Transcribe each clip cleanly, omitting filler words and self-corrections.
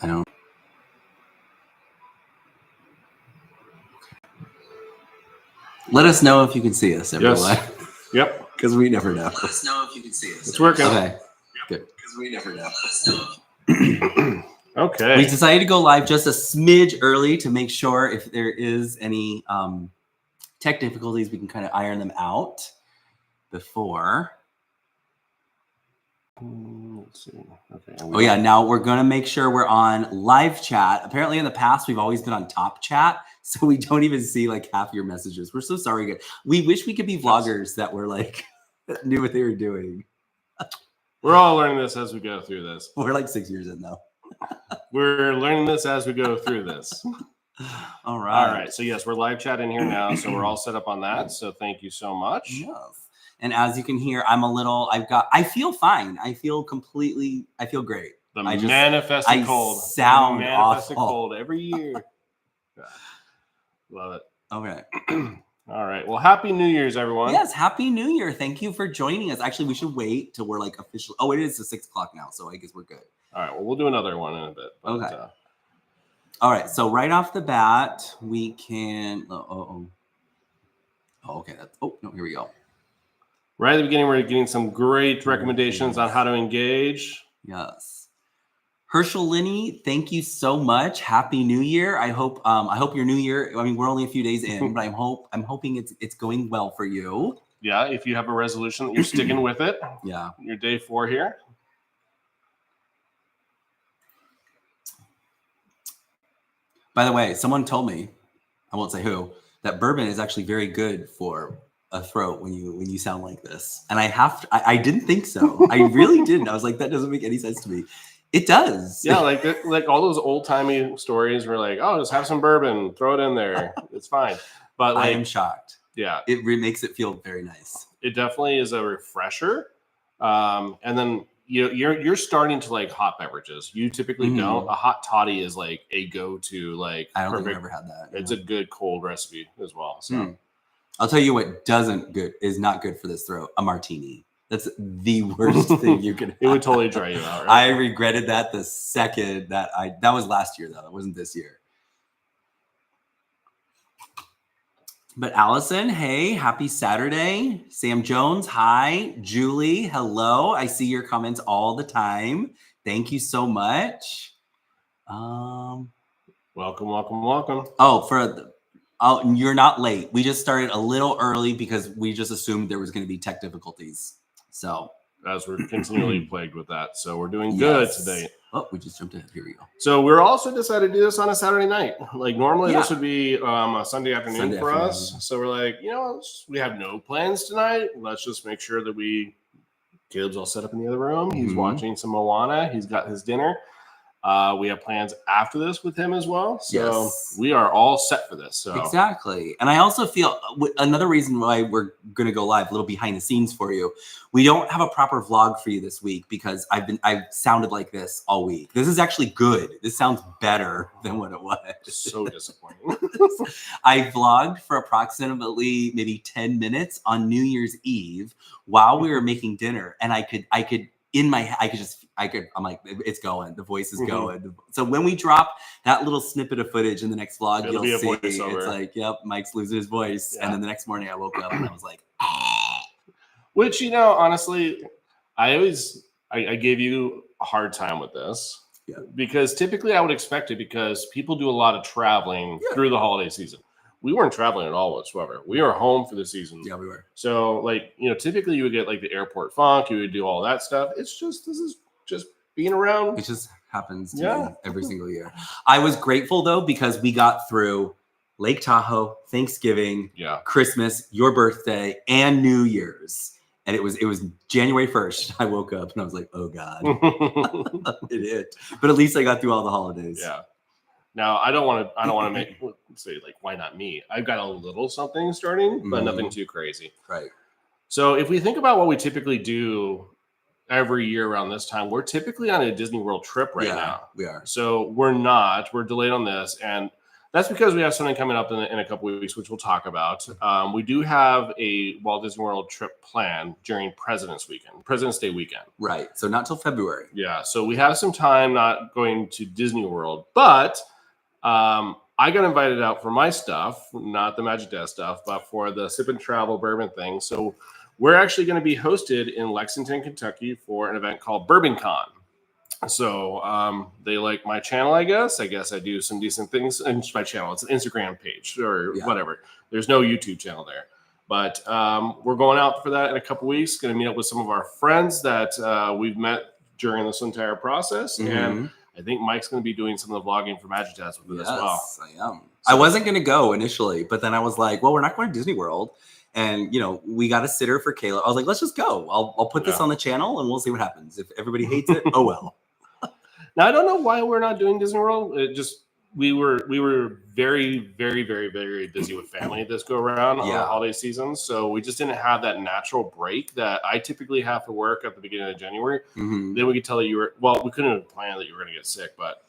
I don't. Let us know if you can see us, everyone. Yes. Yep. Because we never know. Let us know if you can see us. It's working. Okay. Good. Because we never know. Okay. We decided to go live just a smidge early to make sure if there is any tech difficulties, we can kind of iron them out before. Let's see. Okay. Oh yeah, now we're gonna make sure we're on live chat. Apparently in the past, we've always been on top chat, so we don't even see like half your messages. We're so sorry. We wish we could be vloggers that were like, knew what they were doing. We're all learning this as we go through this. We're like 6 years in though. We're learning this as we go through this. All right. All right. So yes, we're live chatting here now. So we're all set up on that. So thank you so much. Yes. And as you can hear, I feel fine. I feel great. The manifesting cold. Sound manifesting awful. cold every year. Love it. Okay. All right. Well, happy New Year's, everyone. Yes, happy New Year. Thank you for joining us. Actually, we should wait till we're like official. Oh, it is 6 o'clock now, so I guess we're good. All right. Well, we'll do another one in a bit. But, okay. All right. So right off the bat, we can. Oh, okay. No, here we go. Right at the beginning, we're getting some great recommendations on how to engage. Yes. Herschel Linney, thank you so much. Happy New Year. I hope your New Year. I mean, we're only a few days in, but I'm hoping it's going well for you. Yeah, if you have a resolution that you're sticking with it. Yeah. Your day 4 here. By the way, someone told me, I won't say who, that bourbon is actually very good for a throat when you sound like this. And I didn't think so. I really didn't. I was like, that doesn't make any sense to me. It does. Yeah, like all those old-timey stories were like, oh, just have some bourbon, throw it in there. It's fine. But like, I am shocked. Yeah. It makes it feel very nice. It definitely is a refresher. And then you're starting to like hot beverages. You typically don't. A hot toddy is like a go-to, like I don't think I've ever had that. It's a good cold recipe as well. So I'll tell you what is not good for this throat. A martini. That's the worst thing you can have. It would totally dry you out, right? I regretted that the second that was last year though. It wasn't this year. But Allison, hey, happy Saturday. Sam Jones, hi. Julie, hello. I see your comments all the time. Thank you so much. Welcome. Oh, you're not late. We just started a little early because we just assumed there was going to be tech difficulties. So as we're continually plagued with that. So we're doing good today. Oh, we just jumped ahead. Here we go. So we're also decided to do this on a Saturday night. Like normally this would be a Sunday afternoon for us. So we're like, we have no plans tonight. Let's just make sure that Caleb's all set up in the other room. He's watching some Moana. He's got his dinner. We have plans after this with him as well. So we are all set for this. So exactly. And I also feel another reason why we're going to go live, a little behind the scenes for you. We don't have a proper vlog for you this week because I've sounded like this all week. This is actually good. This sounds better than what it was. So disappointing. I vlogged for approximately maybe 10 minutes on New Year's Eve while we were making dinner. And I'm like, it's going. The voice is going. So when we drop that little snippet of footage in the next vlog, you'll see it's like, yep, Mike's losing his voice. Yeah. And then the next morning I woke up and I was like, Which, honestly, I gave you a hard time with this. Yeah. Because typically I would expect it because people do a lot of traveling through the holiday season. We weren't traveling at all whatsoever. We were home for the season. Yeah, we were. So, typically you would get like the airport funk. You would do all that stuff. This is just being around. It just happens to me every single year. I was grateful though because we got through Lake Tahoe, Thanksgiving, Christmas, your birthday, and New Year's. And it was January 1st. I woke up and I was like, oh God. It hit. But at least I got through all the holidays. Yeah. Now I don't want to say like, why not me? I've got a little something starting, but nothing too crazy. Right. So if we think about what we typically do every year around this time, we're typically on a Disney World trip right now. We are. So we're delayed on this. And That's because we have something coming up in a couple of weeks, which we'll talk about. We do have a Walt Disney World trip planned during President's Day weekend. Right. So not till February. Yeah. So we have some time not going to Disney World, but I got invited out for my stuff, not the Magic Desk stuff, but for the Sip and Travel bourbon thing. So we're actually going to be hosted in Lexington, Kentucky for an event called Bourbon Con. So they like my channel, I guess. I do some decent things. And my channel, it's an Instagram page or whatever. There's no YouTube channel there. But we're going out for that in a couple weeks. Going to meet up with some of our friends that we've met during this entire process. Mm-hmm. And I think Mike's going to be doing some of the vlogging for Magic Desk with it as well. Yes, I am. So, I wasn't going to go initially, but then I was like, well, we're not going to Disney World. And, we got a sitter for Caleb. I was like, let's just go. I'll put this on the channel and we'll see what happens. If everybody hates it, oh well. Now, I don't know why we're not doing Disney World. It just we were very, very, very, very busy with family this go around on the holiday season. So we just didn't have that natural break that I typically have to work at the beginning of January. Mm-hmm. Then we could tell that we couldn't have planned that you were going to get sick, but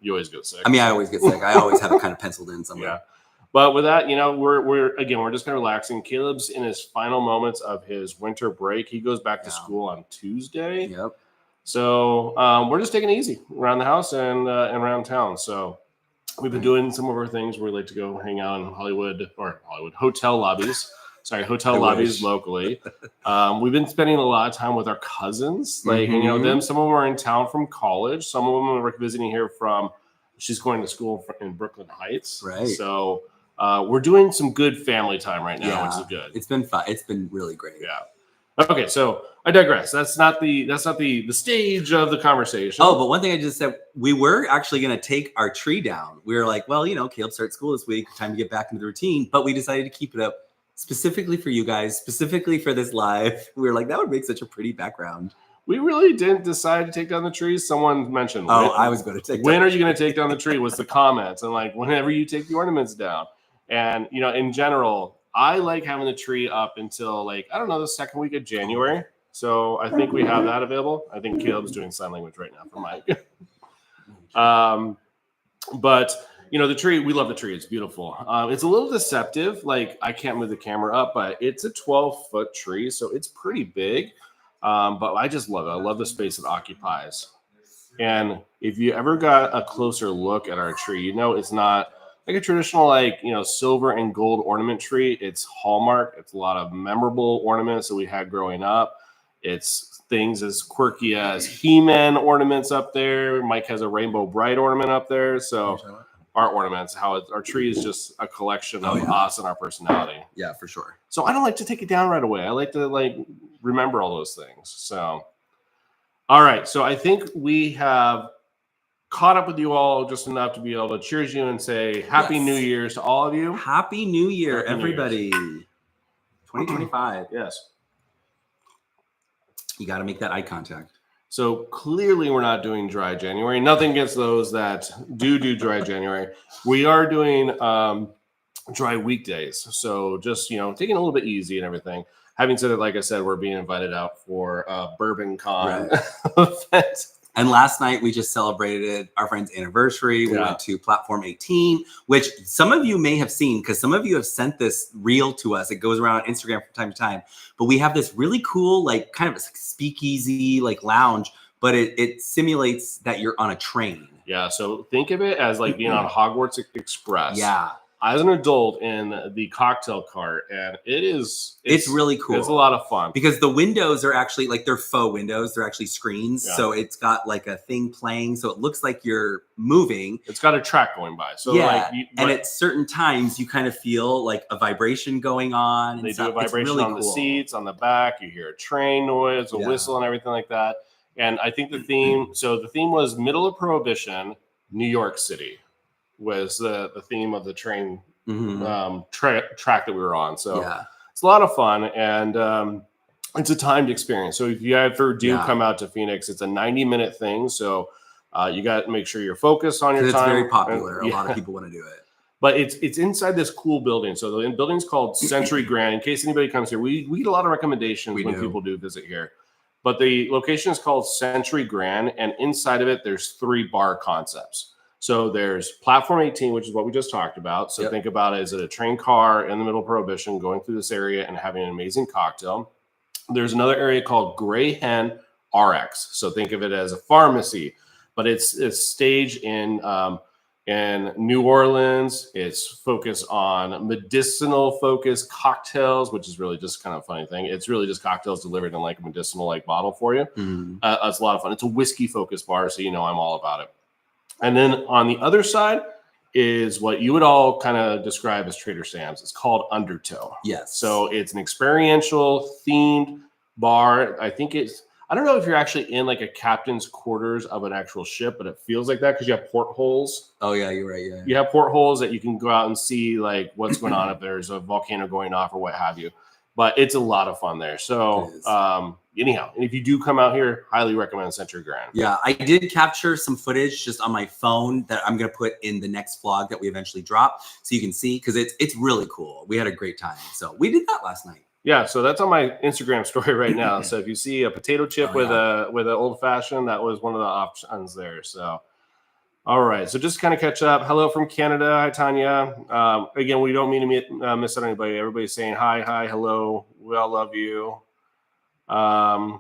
you always get sick. I mean, I always get sick. I always have it kind of penciled in somewhere. Yeah. But with that, we're just kind of relaxing. Caleb's in his final moments of his winter break. He goes back to school on Tuesday. Yep. So we're just taking it easy around the house and around town. So we've been doing some of our things where we like to go hang out in Hollywood hotel lobbies. Hotel lobbies locally. We've been spending a lot of time with our cousins. Like, some of them are in town from college. Some of them are visiting here she's going to school in Brooklyn Heights. Right. So we're doing some good family time right now, which is good. It's been fun. It's been really great. Yeah. Okay, so I digress. That's not the stage of the conversation. Oh, but one thing I just said, we were actually going to take our tree down. We were like, well, Caleb starts school this week, time to get back into the routine. But we decided to keep it up specifically for you guys, specifically for this live. We were like, that would make such a pretty background. We really didn't decide to take down the tree. Someone mentioned, I was going to take. When are you going to take down the tree? Was the comments, and like whenever you take the ornaments down, and in general. I like having the tree up until the second week of January. So I think we have that available. I think Caleb's doing sign language right now for Mike. But the tree, we love the tree. It's beautiful. It's a little deceptive. Like I can't move the camera up, but it's a 12-foot tree. So it's pretty big. But I just love it. I love the space it occupies. And if you ever got a closer look at our tree, it's not like a traditional, silver and gold ornament tree. It's Hallmark. It's a lot of memorable ornaments that we had growing up. It's things as quirky as He-Man ornaments up there. Mike has a Rainbow Bright ornament up there. So our ornaments, our tree is just a collection of us and our personality. Yeah, for sure. So I don't like to take it down right away. I like to remember all those things. So, all right. So I think we have caught up with you all just enough to be able to cheers you and say Happy New Year's to all of you. Happy New Year, everybody. 2025. Yes. You got to make that eye contact. So clearly we're not doing dry January. Nothing against those that do dry January. We are doing dry weekdays. So just, taking it a little bit easy and everything. Having said it, like I said, we're being invited out for Bourbon Con event. And last night we just celebrated our friend's anniversary. We went to Platform 18, which some of you may have seen because some of you have sent this reel to us. It goes around on Instagram from time to time. But we have this really cool, kind of a speakeasy, lounge, but it simulates that you're on a train. Yeah. So think of it as being on Hogwarts Express. Yeah. As an adult in the cocktail cart, and it's really cool. It's a lot of fun because the windows are actually they're faux windows. They're actually screens. Yeah. So it's got a thing playing. So it looks like you're moving. It's got a track going by. So and at certain times you kind of feel a vibration going on. They do a vibration on the seats, on the back. You hear a train noise, a whistle, and everything like that. And I think the theme was middle of Prohibition, New York City. Was the theme of the train track that we were on. So it's a lot of fun, and it's a timed experience. So if you ever do come out to Phoenix, it's a 90-minute thing. So you got to make sure you're focused on your time. It's very popular. A lot of people want to do it. But it's inside this cool building. So the building's called Century Grand. In case anybody comes here, we get a lot of recommendations when people do visit here. But the location is called Century Grand, and inside of it, there's 3 bar concepts. So there's platform 18, which is what we just talked about. So think about it as a train car in the middle of Prohibition going through this area and having an amazing cocktail. There's another area called Gray Hen RX. So think of it as a pharmacy, but it's staged in New Orleans. It's focused on medicinal focused cocktails, which is really just kind of a funny thing. It's really just cocktails delivered in like a medicinal like bottle for you. It's a lot of fun. It's a whiskey focused bar, so I'm all about it. And then on the other side is what you would all kind of describe as Trader Sam's. It's called Undertow. Yes. So it's an experiential themed bar. I don't know if you're actually in like a captain's quarters of an actual ship, but it feels like that because you have portholes. Oh yeah, you're right. Yeah. You have portholes that you can go out and see like what's going on if there's a volcano going off or what have you. But it's a lot of fun there. So anyhow, and if you do come out here, highly recommend Century Grand. Yeah, I did capture some footage just on my phone that I'm going to put in the next vlog that we eventually drop so you can see, because it's really cool. We had a great time. So we did that last night. Yeah, so that's on my Instagram story right now. So if you see a potato chip with an old fashioned, that was one of the options there. So all right, so just kind of catch up. Hello from Canada. Hi, Tanya. Again, we don't mean to miss out anybody. Everybody's saying hi, hello. We all love you. All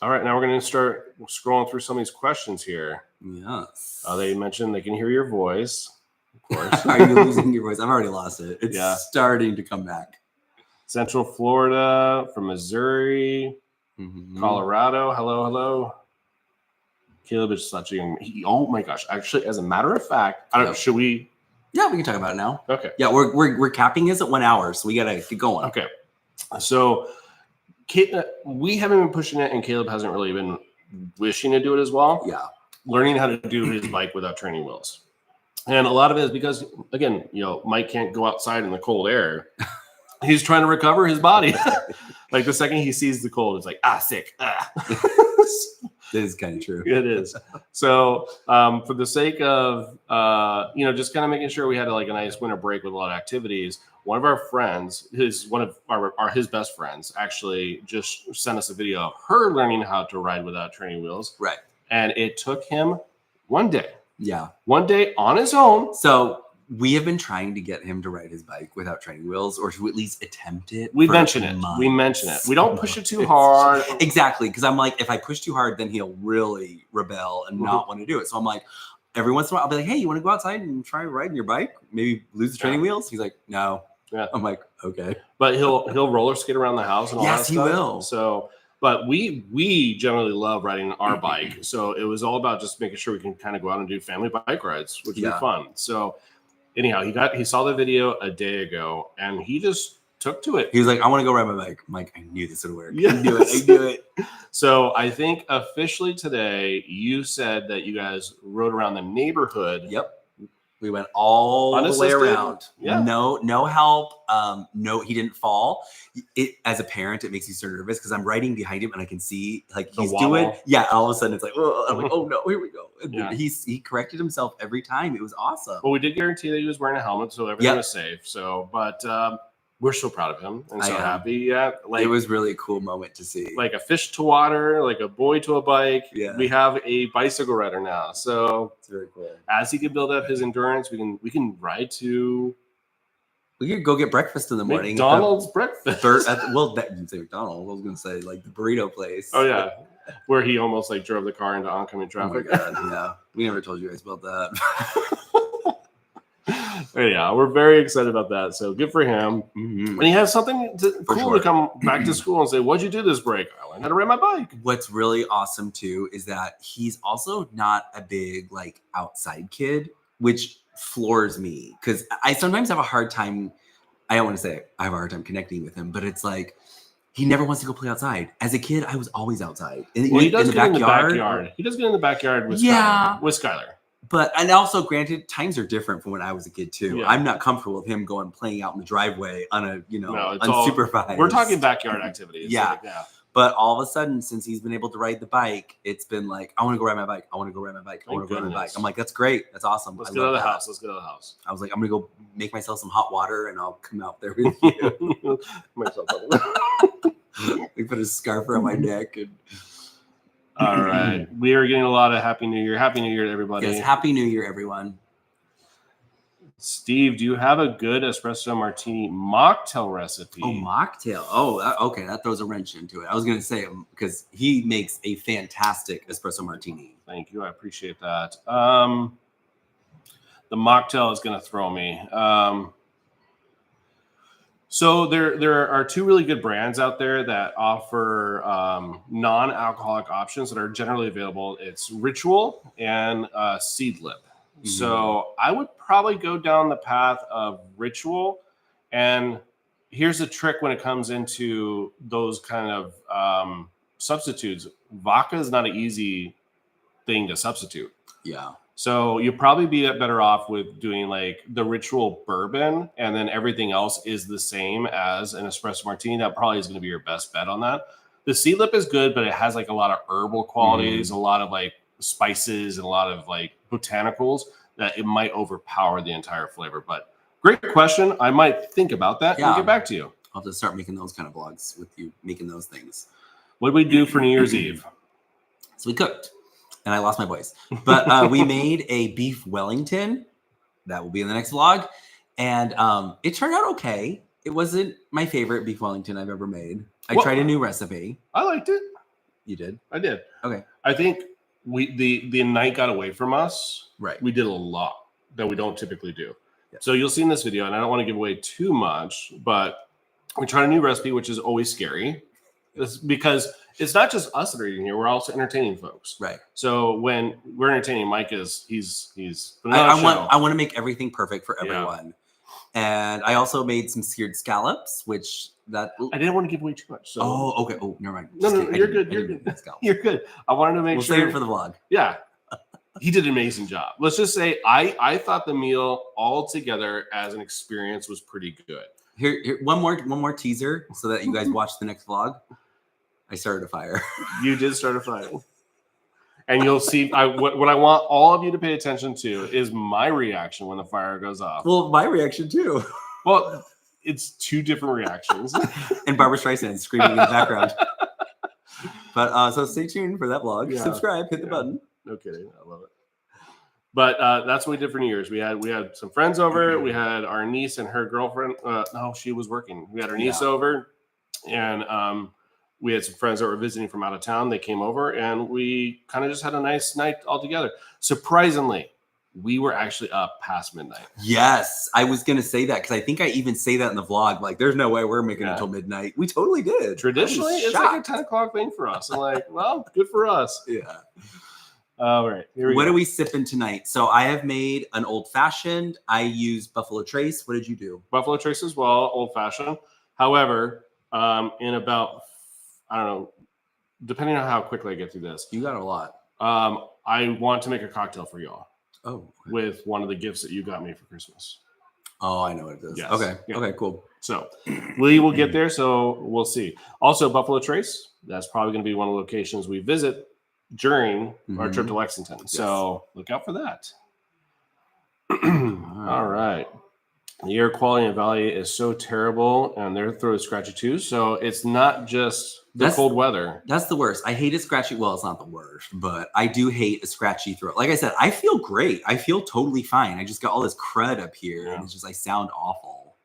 right, now we're going to start scrolling through some of these questions here. Yes. They mentioned they can hear your voice. Of course. Are you losing your voice? I've already lost it. It's starting to come back. Central Florida, from Missouri, Colorado. Hello. Caleb is such a young. Oh my gosh! Actually, as a matter of fact, I don't know. Should we? Yeah, we can talk about it now. Okay. Yeah, we're capping this at 1 hour, so we gotta get going. Okay. So, we haven't been pushing it, and Caleb hasn't really been wishing to do it as well. Yeah. Learning how to do his bike without training wheels, and a lot of it is because, again, Mike can't go outside in the cold air. He's trying to recover his body. Like the second he sees the cold, it's like sick. It is kind of true. It is. So for the sake of, just kind of making sure we had a nice winter break with a lot of activities, one of our friends, his best friends, actually just sent us a video of her learning how to ride without training wheels. Right. And it took him one day. Yeah. One day on his own. So we have been trying to get him to ride his bike without training wheels, or to at least attempt it. We mention it. We don't push it too hard. Exactly. Because I'm like, if I push too hard, then he'll really rebel and not want to do it. So I'm like, every once in a while, I'll be like, hey, you want to go outside and try riding your bike? Maybe lose the training wheels? He's like, no. Yeah. I'm like, okay. But he'll roller skate around the house and all that stuff. Yes, he will. So, but we generally love riding our bike. So it was all about just making sure we can kind of go out and do family bike rides, which would be fun. So anyhow, he saw the video a day ago and he just took to it. He was like, I want to go ride my bike. I'm like, I knew this would work. Yes. I knew it. So I think officially today, you said that you guys rode around the neighborhood. Yep. We went all the way around. Yeah. No help. No, he didn't fall. As a parent, it makes you so nervous because I'm riding behind him and I can see he's doing. Yeah. All of a sudden it's like, oh, I'm like, oh no, here we go. And he corrected himself every time. It was awesome. Well, we did guarantee that he was wearing a helmet, so everything was safe. So, but we're so proud of him and so happy. Yeah. It was really a cool moment to see. Like a fish to water, like a boy to a bike. Yeah. We have a bicycle rider now. So it's very cool. As he can build up his endurance, we can ride to. We could go get breakfast in the morning. McDonald's breakfast. You didn't say McDonald's. I was going to say the burrito place. Oh yeah, where he almost drove the car into oncoming traffic. Oh my God, yeah, we never told you guys about that. Yeah, we're very excited about that. So good for him. And he has something cool to come back to school and say, "What'd you do this break?" I learned how to ride my bike. What's really awesome too is that he's also not a big outside kid, which floors me because I sometimes have a hard time. I don't want to say I have a hard time connecting with him, but it's he never wants to go play outside. As a kid, I was always outside. He does get in the backyard. He does get in the backyard with Skylar. And also, granted, times are different from when I was a kid too. Yeah. I'm not comfortable with him going playing out in the driveway on a unsupervised. We're talking backyard activities. Yeah. But all of a sudden, since he's been able to ride the bike, it's been I want to go ride my bike. I want to go ride my bike. I want to go ride my bike. I'm like, that's great. That's awesome. Let's get out of the house. I was like, I'm going to go make myself some hot water and I'll come out there with you. We put a scarf around my neck. And All right. We are getting a lot of Happy New Year. Happy New Year to everybody. Yes, Happy New Year, everyone. Steve, do you have a good espresso martini mocktail recipe? Oh, mocktail. Oh, okay. That throws a wrench into it. I was going to say, because he makes a fantastic espresso martini. Thank you. I appreciate that. The mocktail is going to throw me. So there are two really good brands out there that offer non-alcoholic options that are generally available. It's Ritual and Seedlip. Mm-hmm. So I would probably go down the path of Ritual. And here's the trick when it comes into those kind of substitutes. Vodka is not an easy thing to substitute. Yeah. So you'll probably be better off with doing like the Ritual bourbon, and then everything else is the same as an espresso martini. That probably is going to be your best bet on that. The Seedlip is good, but it has like a lot of herbal qualities, a lot of like spices, and a lot of like botanicals that it might overpower the entire flavor. But great question. I might think about that and get back to you. I'll have to start making those kind of vlogs with you making those things. What did we do for New Year's Eve? So we cooked. And I lost my voice. But we made a beef Wellington. That will be in the next vlog. And it turned out okay. It wasn't my favorite beef Wellington I've ever made. I tried a new recipe. I liked it. You did? I did. Okay. I think the night got away from us. Right. We did a lot that we don't typically do. Yeah. So you'll see in this video, and I don't want to give away too much, but we tried a new recipe, which is always scary. It's because it's not just us that are eating here; we're also entertaining folks. Right. So when we're entertaining, Mike he's. I want to make everything perfect for everyone, and I also made some seared scallops, which I didn't want to give away too much. So. Oh, okay. Oh, never mind. No, you're good. You're good. You're good. I wanted to make sure. We'll save it for the vlog. Yeah, he did an amazing job. Let's just say I thought the meal altogether as an experience was pretty good. Here, one more teaser so that you guys watch the next vlog. I started a fire. You did start a fire. And you'll see, what I want all of you to pay attention to is my reaction when the fire goes off. Well, my reaction too. Well, it's two different reactions. And Barbara Streisand screaming in the background. But so stay tuned for that vlog. Yeah. Subscribe, hit the button. No kidding. I love it. But that's what we did for New Year's. We had some friends over. We had our niece and her girlfriend. No, she was working. We had our niece over. And we had some friends that were visiting from out of town. They came over, and we kind of just had a nice night all together. Surprisingly, we were actually up past midnight. Yes, I was going to say that because I think I even say that in the vlog. Like, there's no way we're making it until midnight. We totally did. Traditionally, it's like a 10 o'clock thing for us. I'm like, well, good for us. Yeah. All right. Here we go. What are we sipping tonight? So I have made an old fashioned. I used Buffalo Trace. What did you do? Buffalo Trace as well, old fashioned. However, in about, I don't know, depending on how quickly I get through this. You got a lot. I want to make a cocktail for y'all. Oh. Okay. With one of the gifts that you got me for Christmas. Oh, I know what it is. Yes. Okay. Yeah. Okay, cool. So we will get there. So we'll see. Also, Buffalo Trace, that's probably going to be one of the locations we visit during our trip to Lexington. Yes. So look out for that. All right. The air quality in the valley is so terrible, and their throat is scratchy too. So it's not just the cold weather. That's the worst. I hate a scratchy. Well, it's not the worst, but I do hate a scratchy throat. Like I said, I feel great. I feel totally fine. I just got all this crud up here, and it's just I sound awful.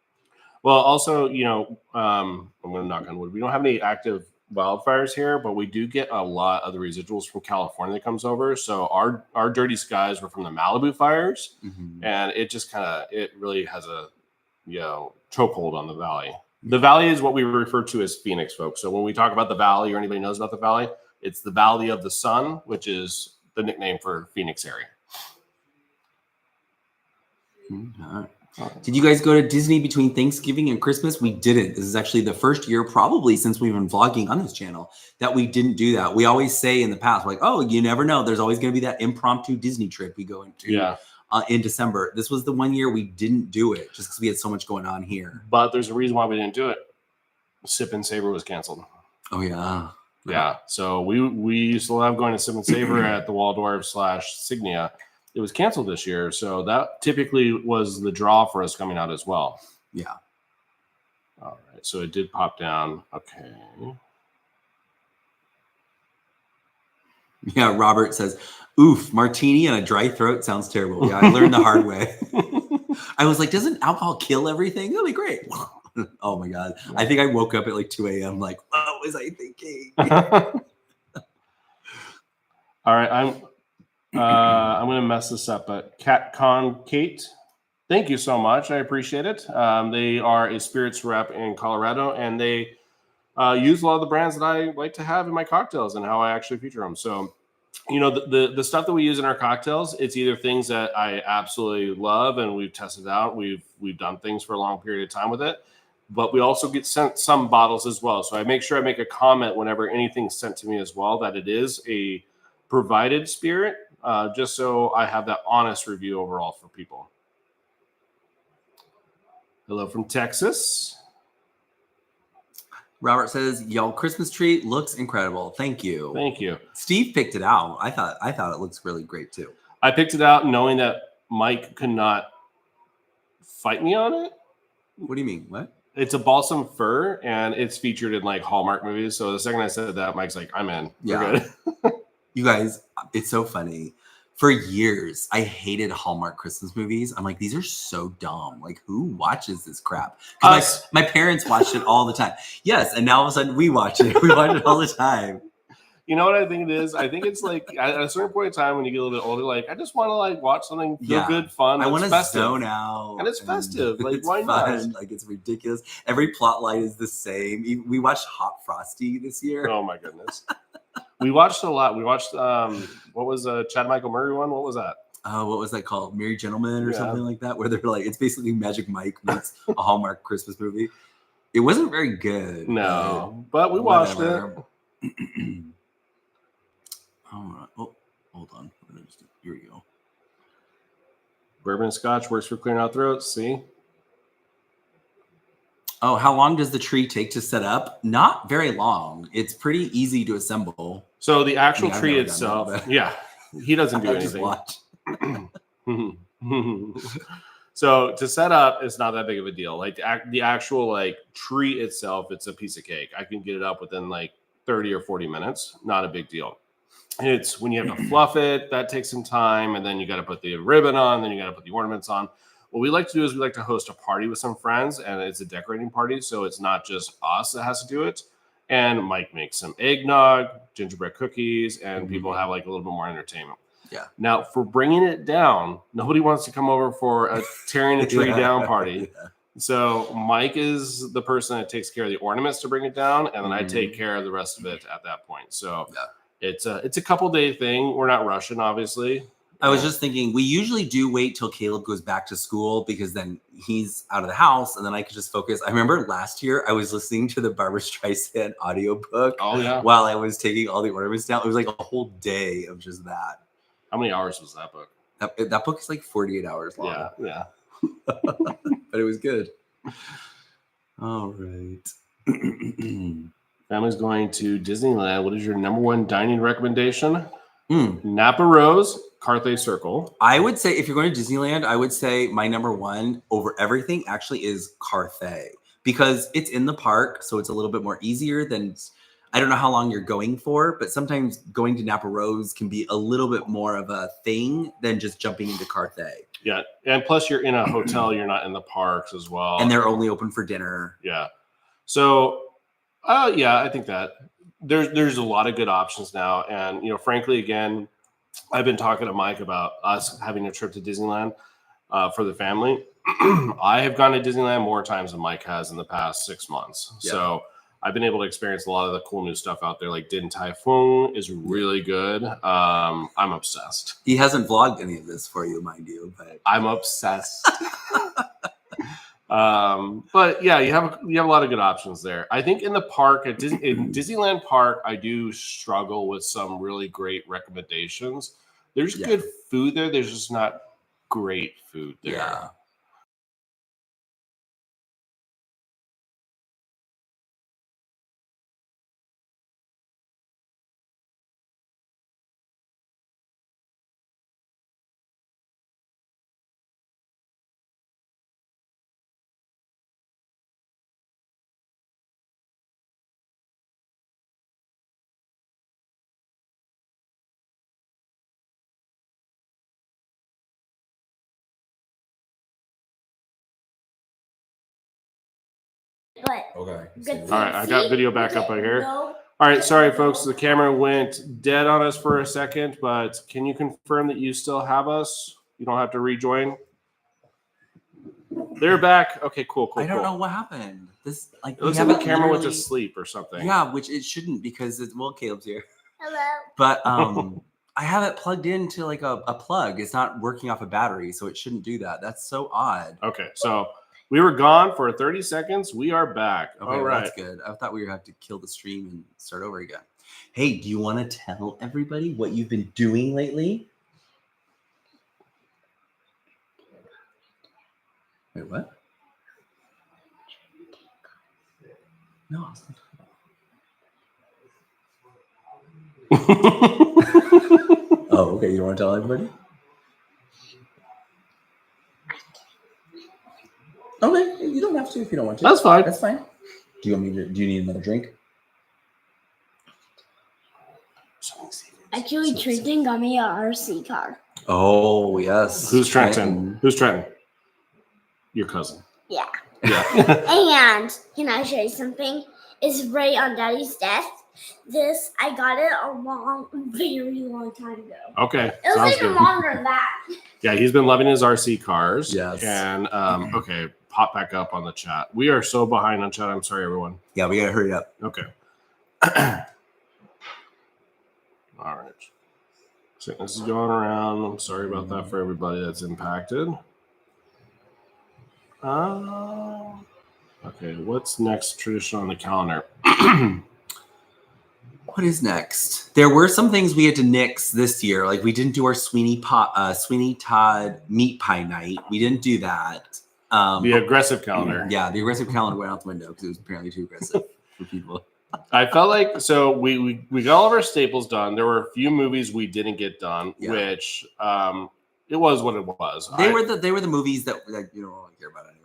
Well, also, you know, I'm going to knock on wood. We don't have any active wildfires here, but we do get a lot of the residuals from California that comes over. So our dirty skies were from the Malibu fires, and it just it really has a chokehold on the valley. The valley is what we refer to as Phoenix, folks. So when we talk about the valley, or anybody knows about the valley, it's the Valley of the Sun, which is the nickname for Phoenix area. Did you guys go to Disney between Thanksgiving and Christmas? We didn't. This is actually the first year, probably since we've been vlogging on this channel, that we didn't do that. We always say in the past, like, oh, you never know. There's always going to be that impromptu Disney trip we go into in December. This was the one year we didn't do it just because we had so much going on here. But there's a reason why we didn't do it. Sip and Savor was canceled. Oh, yeah. Yeah. So we still have going to Sip and Savor at the Waldorf/Signia. It was canceled this year, so that typically was the draw for us coming out as well. Yeah. All right, so it did pop down. Okay. Yeah, Robert says, oof, martini and a dry throat sounds terrible. Yeah, I learned the hard way. I was like, doesn't alcohol kill everything? That'll be great. Oh my God. I think I woke up at like 2 a.m. like, what was I thinking? All right, I'm gonna mess this up, but CatCon Kate, thank you so much. I appreciate it. They are a spirits rep in Colorado, and they use a lot of the brands that I like to have in my cocktails and how I actually feature them. So, the stuff that we use in our cocktails, it's either things that I absolutely love and we've tested out. We've done things for a long period of time with it, but we also get sent some bottles as well. So I make sure I make a comment whenever anything's sent to me as well that it is a provided spirit, just so I have that honest review overall for people. Hello from Texas. Robert says, y'all, Christmas tree looks incredible. Thank you. Thank you. Steve picked it out. I thought it looks really great too. I picked it out knowing that Mike could not fight me on it. What do you mean? What? It's a balsam fir, and it's featured in like Hallmark movies. So the second I said that, Mike's like, I'm in. Yeah. You guys, it's so funny. For years, I hated Hallmark Christmas movies. I'm like, these are so dumb. Like, who watches this crap? Because my parents watched it all the time. Yes, and now all of a sudden we watch it. We watch it all the time. You know what I think it is? I think it's like at a certain point in time when you get a little bit older, like I just want to like watch something feel good, fun. I want to zone out, and it's festive. Like it's why fun. not? Like it's ridiculous. Every plot line is the same. We watched Hot Frosty this year. Oh my goodness, we watched a lot. We watched what was Chad Michael Murray one? What was that? Oh, what was that called? Merry Gentlemen or something like that, where they're like, it's basically Magic Mike meets a Hallmark Christmas movie. It wasn't very good. No, but we watched it. Oh, hold on. Here we go. Bourbon and Scotch works for clearing out throats. See? Oh, how long does the tree take to set up? Not very long. It's pretty easy to assemble. So the actual tree itself, he doesn't do anything. Watch. So to set up, it's not that big of a deal. Like the actual like tree itself, it's a piece of cake. I can get it up within like 30 or 40 minutes. Not a big deal. It's when you have to fluff it, that takes some time, and then you got to put the ribbon on, then you got to put the ornaments on. What we like to do is we like to host a party with some friends, and it's a decorating party, so it's not just us that has to do it. And Mike makes some eggnog, gingerbread cookies, and people have like a little bit more entertainment. Yeah. Now, for bringing it down, nobody wants to come over for a tearing a tree down party. Yeah. So Mike is the person that takes care of the ornaments to bring it down, and then I take care of the rest of it at that point. So it's a couple day thing. We're not rushing, obviously. I was just thinking, we usually do wait till Caleb goes back to school because then he's out of the house and then I could just focus. I remember last year I was listening to the Barbra Streisand audiobook while I was taking all the ornaments down. It was like a whole day of just that. How many hours was that book? That book is like 48 hours long. Yeah. But it was good. All right. Family's going to Disneyland. What is your number one dining recommendation? Napa Rose, Carthay Circle. I would say if you're going to Disneyland, I would say my number one over everything actually is Carthay because it's in the park. So it's a little bit more easier than, I don't know how long you're going for, but sometimes going to Napa Rose can be a little bit more of a thing than just jumping into Carthay. Yeah. And plus you're in a hotel, you're not in the parks as well. And they're only open for dinner. Yeah. So, I think that there's a lot of good options now. And, frankly, again, I've been talking to Mike about us having a trip to Disneyland for the family. I have gone to Disneyland more times than Mike has in the past 6 months. Yeah. So I've been able to experience a lot of the cool new stuff out there. Like Din Tai Fung is really good. I'm obsessed. He hasn't vlogged any of this for you, mind you, but I'm obsessed. But yeah, you have a lot of good options there. I think in the park in Disneyland Park, I do struggle with some really great recommendations. There's good food there. There's just not great food there. Yeah. but Okay. good All right, I got video back up right here. No. All right, sorry, folks. The camera went dead on us for a second, but can you confirm that you still have us? You don't have to rejoin. They're back. Okay, cool. I don't know what happened. This like It looks like the camera went to sleep or something. Yeah, which it shouldn't because it's Caleb's here. Hello. But I have it plugged into like a plug. It's not working off a battery, so it shouldn't do that. That's so odd. Okay, so we were gone for 30 seconds. We are back. Okay, all right. That's good. I thought we were going to have to kill the stream and start over again. Hey, do you want to tell everybody what you've been doing lately? Wait, what? No. Oh, okay. You don't want to tell everybody? Okay, you don't have to if you don't want to. That's fine. That's fine. Do you want me to? Do you need another drink? Actually, Trenton got me a RC car. Oh yes. Who's Trenton? Who's Trenton? Your cousin. Yeah. Yeah. And can I show you something? It's right on Daddy's desk. This I got it very long time ago. Okay. It was Sounds even good. longer than that. Yeah, he's been loving his RC cars. Yes. And okay, pop back up on the chat. We are so behind on chat. I'm sorry, everyone. Yeah, we gotta hurry up. Okay. All right. So this is going around. I'm sorry about that for everybody that's impacted. Okay, what's next tradition on the calendar? What is next? There were some things we had to nix this year. Like we didn't do our Sweeney Todd meat pie night. We didn't do that. The aggressive calendar. Yeah, the aggressive calendar went out the window because it was apparently too aggressive for people. I felt like so we got all of our staples done. There were a few movies we didn't get done, which it was what it was. They were the movies that you don't really care about anyway.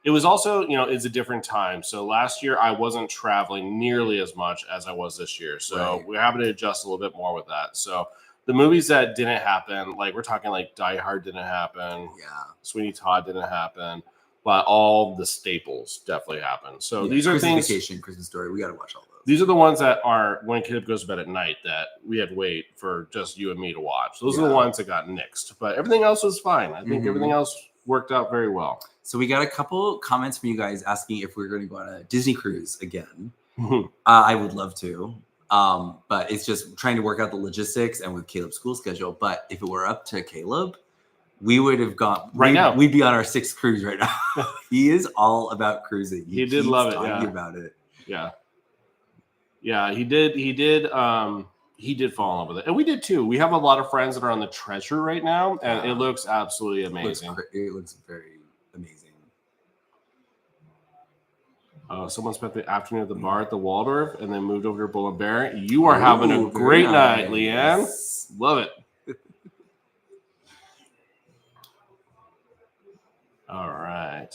It was also, it's a different time. So last year I wasn't traveling nearly as much as I was this year. So we're having to adjust a little bit more with that. So the movies that didn't happen, like we're talking like Die Hard didn't happen. Yeah. Sweeney Todd didn't happen. But all the staples definitely happened. So these are Christmas things. Vacation, Christmas Story. We got to watch all those. These are the ones that are when Caleb goes to bed at night that we had to wait for just you and me to watch. Those are the ones that got nixed. But everything else was fine. I think everything else worked out very well. So we got a couple comments from you guys asking if we're going to go on a Disney cruise again. I would love to. But it's just trying to work out the logistics and with Caleb's school schedule. But if it were up to Caleb, we would have gone now. We'd be on our 6th cruise right now. He is all about cruising. He did love it. Talking about it. Yeah. Yeah, he did. He did fall in love with it. And we did too. We have a lot of friends that are on the Treasure right now, and it looks absolutely amazing. It looks very amazing. Someone spent the afternoon at the bar at the Waldorf and then moved over to Bull and Bear. You are having a great night, Leanne. Love it. All right.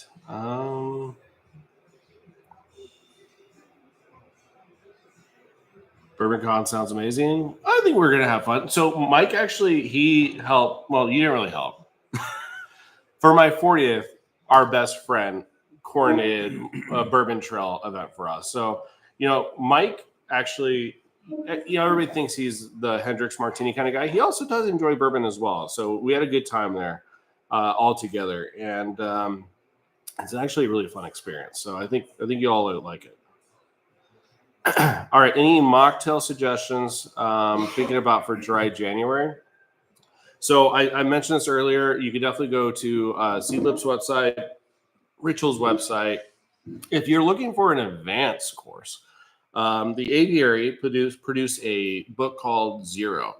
BourbonCon sounds amazing. I think we're going to have fun. So Mike actually, he helped. Well, you didn't really help. For my 40th, our best friend coordinated a Bourbon Trail event for us. So, Mike actually, everybody thinks he's the Hendrix Martini kind of guy. He also does enjoy bourbon as well. So we had a good time there all together. And it's actually a really fun experience. So I think you all would like it. All right. Any mocktail suggestions thinking about for dry January? So I mentioned this earlier. You could definitely go to Seedlip's website, Ritual's website. If you're looking for an advanced course, the Aviary produced a book called Zero.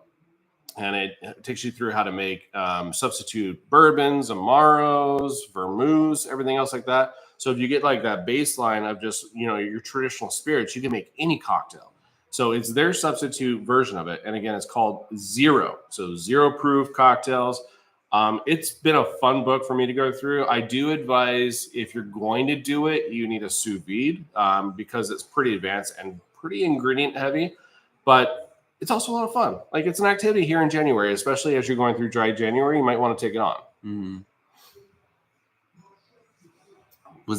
And it takes you through how to make substitute bourbons, Amaros, vermouths, everything else like that. So if you get like that baseline of just, your traditional spirits, you can make any cocktail. So it's their substitute version of it. And again, it's called Zero. So 0 proof cocktails. It's been a fun book for me to go through. I do advise if you're going to do it, you need a sous vide because it's pretty advanced and pretty ingredient heavy. But it's also a lot of fun. Like it's an activity here in January, especially as you're going through dry January, you might want to take it on. Mm-hmm.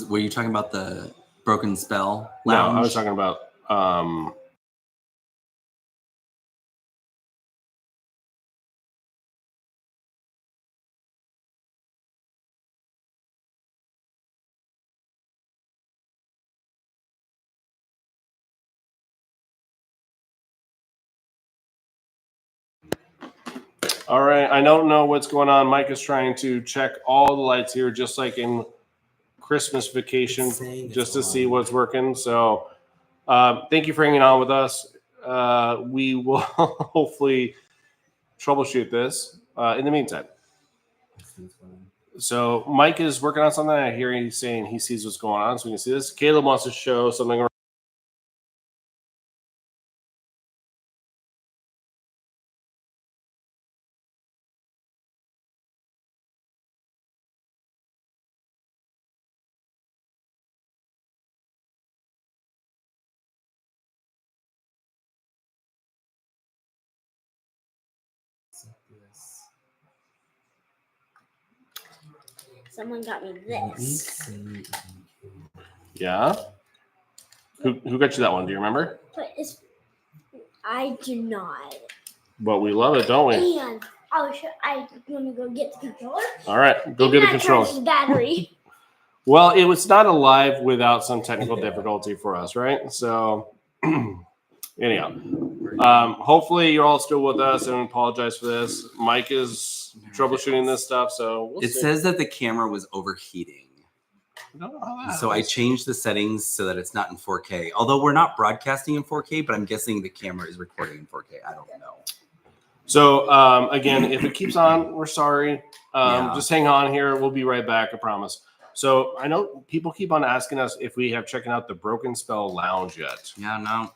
Were you talking about the Broken Spell No, Lounge? I was talking about. All right, I don't know what's going on. Mike is trying to check all the lights here, just like in Christmas vacation, just to see what's working. So thank you for hanging on with us. We will hopefully troubleshoot this in the meantime. So Mike is working on something. I hear he's saying he sees what's going on, so we can see this. Caleb wants to show something. Someone got me this. Yeah. Who got you that one? Do you remember? But I do not. But we love it, don't we? And I want to go get the controller. All right, go get a controller. The battery. Well, it was not alive without some technical difficulty for us, right? So, anyhow, hopefully you're all still with us, and we apologize for this. Mike is troubleshooting this stuff, so it says that the camera was overheating. So I changed the settings so that it's not in 4K. Although we're not broadcasting in 4K, but I'm guessing the camera is recording in 4K. I don't know. So, again, if it keeps on, we're sorry. Just hang on here. We'll be right back, I promise. So I know people keep on asking us if we have checked out the Broken Spell Lounge yet. Yeah, no.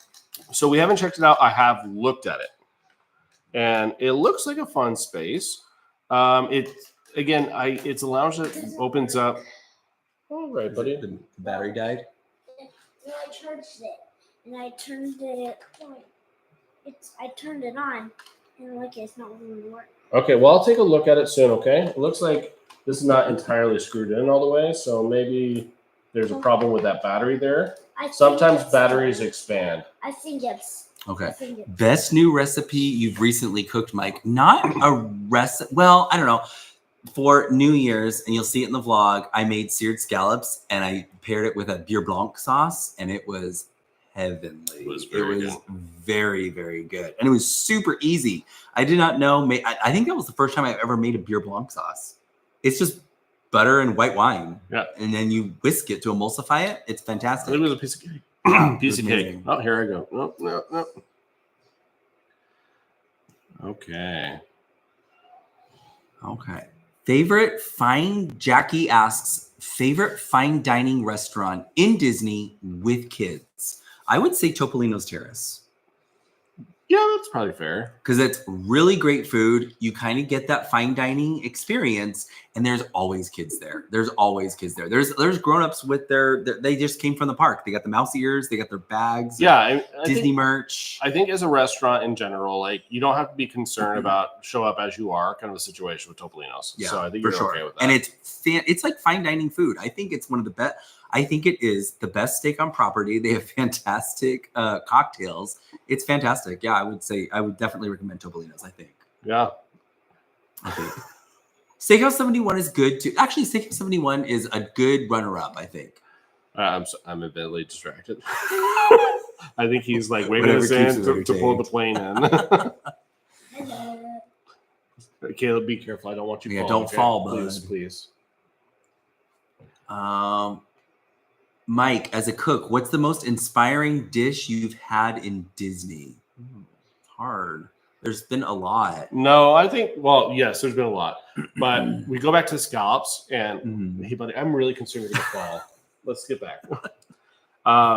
So we haven't checked it out. I have looked at it. And it looks like a fun space. It's a lounge that opens up. All right, buddy. The battery died? No, I charged it. And I turned it. I turned it on. And it's not really working. Okay, well, I'll take a look at it soon, okay? It looks like this is not entirely screwed in all the way, so maybe there's a problem with that battery there. Sometimes batteries expand. I think it's... Okay. Best new recipe you've recently cooked, Mike. Not a recipe. Well, I don't know. For New Year's, and you'll see it in the vlog, I made seared scallops, and I paired it with a beer blanc sauce, and it was heavenly. It was very, very good. And it was super easy. I did not know. I think that was the first time I've ever made a beer blanc sauce. It's just butter and white wine. Yeah. And then you whisk it to emulsify it. It's fantastic. It was a piece of cake. Piece of cake. Oh, here I go. No. Okay. Jackie asks, favorite fine dining restaurant in Disney with kids? I would say Topolino's Terrace. Yeah, that's probably fair. Because it's really great food. You kind of get that fine dining experience, and there's always kids there. There's grown-ups with they just came from the park. They got the mouse ears. They got their bags. Yeah, Disney merch. I think as a restaurant in general, you don't have to be concerned about show up as you are kind of a situation with Topolino's. Yeah, so I think for you're sure. Okay with that. And it's like fine dining food. I think it's one of the best. I think it is the best steak on property. They have fantastic cocktails. It's fantastic. Yeah, I would definitely recommend Topolino's, I think. Yeah. I think. Steakhouse 71 is good too. Actually, Steakhouse 71 is a good runner-up, I think. I'm a bit distracted. I think he's waving his hand to pull the plane in. Caleb, be careful. I don't want you to fall. Don't fall, bud. Please. Mike, as a cook, what's the most inspiring dish you've had in Disney? Hard. There's been a lot. No, I think, yes, there's been a lot. But we go back to the scallops, and hey, buddy, I'm really concerned you're going to fall. Let's get back.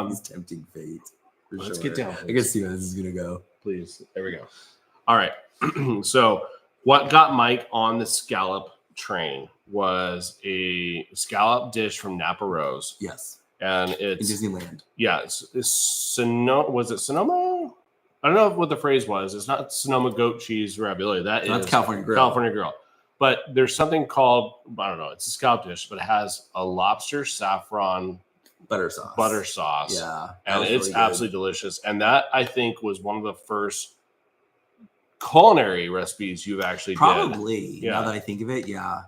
It's tempting fate. Let's get down. Please. I can see where this is going to go. Please. There we go. All right. So what got Mike on the scallop train was a scallop dish from Napa Rose. Yes. And it's in Disneyland. Yeah, it's Sonoma. Was it Sonoma? I don't know what the phrase was. It's not Sonoma goat cheese ravioli. That's California Grill. California Grill. But there's something called, I don't know, it's a scallop dish, but it has a lobster saffron butter sauce. Yeah. And it's really absolutely delicious. And that, I think, was one of the first culinary recipes you've actually probably now that I think of it. Yeah.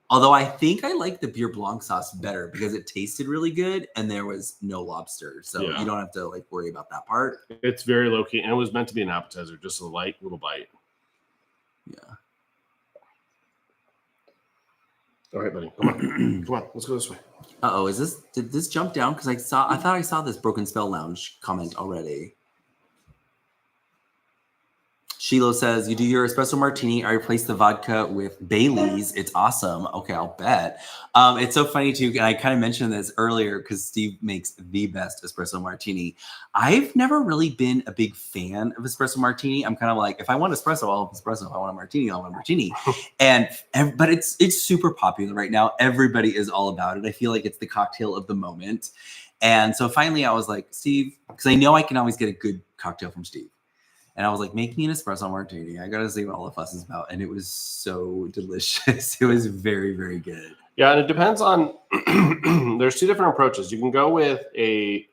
Although I think I like the beer blanc sauce better because it tasted really good and there was no lobster. So you don't have to like worry about that part. It's very low key. And it was meant to be an appetizer, just a light little bite. Yeah. All right, buddy. Come on. Come on. Let's go this way. Uh-oh. Did this jump down? Because I thought I saw this Broken Spell Lounge comment already. Shiloh says, you do your espresso martini. I replace the vodka with Bailey's. It's awesome. Okay, I'll bet. It's so funny, too. And I kind of mentioned this earlier because Steve makes the best espresso martini. I've never really been a big fan of espresso martini. I'm kind of like, if I want espresso, I'll have espresso. If I want a martini, I'll have a martini. But it's super popular right now. Everybody is all about it. I feel like it's the cocktail of the moment. And so finally I was like, Steve, because I know I can always get a good cocktail from Steve. And I was like, make me an espresso martini. I got to see what all the fuss is about. And it was so delicious. It was very, very good. Yeah, and it depends on, there's two different approaches. You can go with a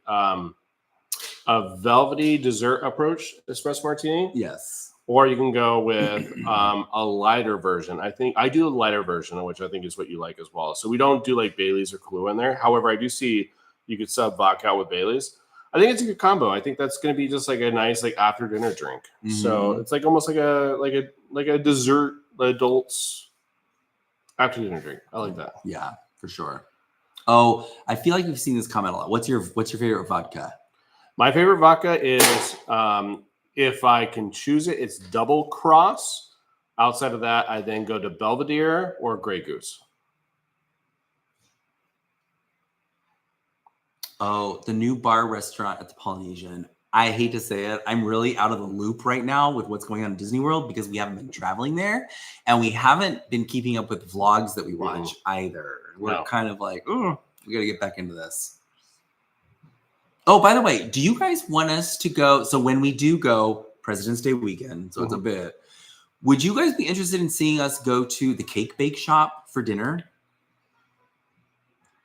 velvety dessert approach, espresso martini. Yes. Or you can go with a lighter version. I think I do a lighter version, which I think is what you like as well. So we don't do like Bailey's or Kahlua in there. However, I do see you could sub vodka out with Bailey's. I think it's a good combo. I think that's going to be just like a nice like after dinner drink. Mm-hmm. So it's like almost like a dessert adults after dinner drink. I like that. Yeah, for sure. Oh, I feel like we've seen this comment a lot. What's your favorite vodka? My favorite vodka is if I can choose it, it's Double Cross. Outside of that, I then go to Belvedere or Grey Goose. Oh, the new bar restaurant at the Polynesian. I hate to say it. I'm really out of the loop right now with what's going on in Disney World because we haven't been traveling there and we haven't been keeping up with vlogs that we watch either. We're kind of like, oh, we got to get back into this. Oh, by the way, do you guys want us to go? So when we do go President's Day weekend, so it's a bit, would you guys be interested in seeing us go to the cake bake shop for dinner?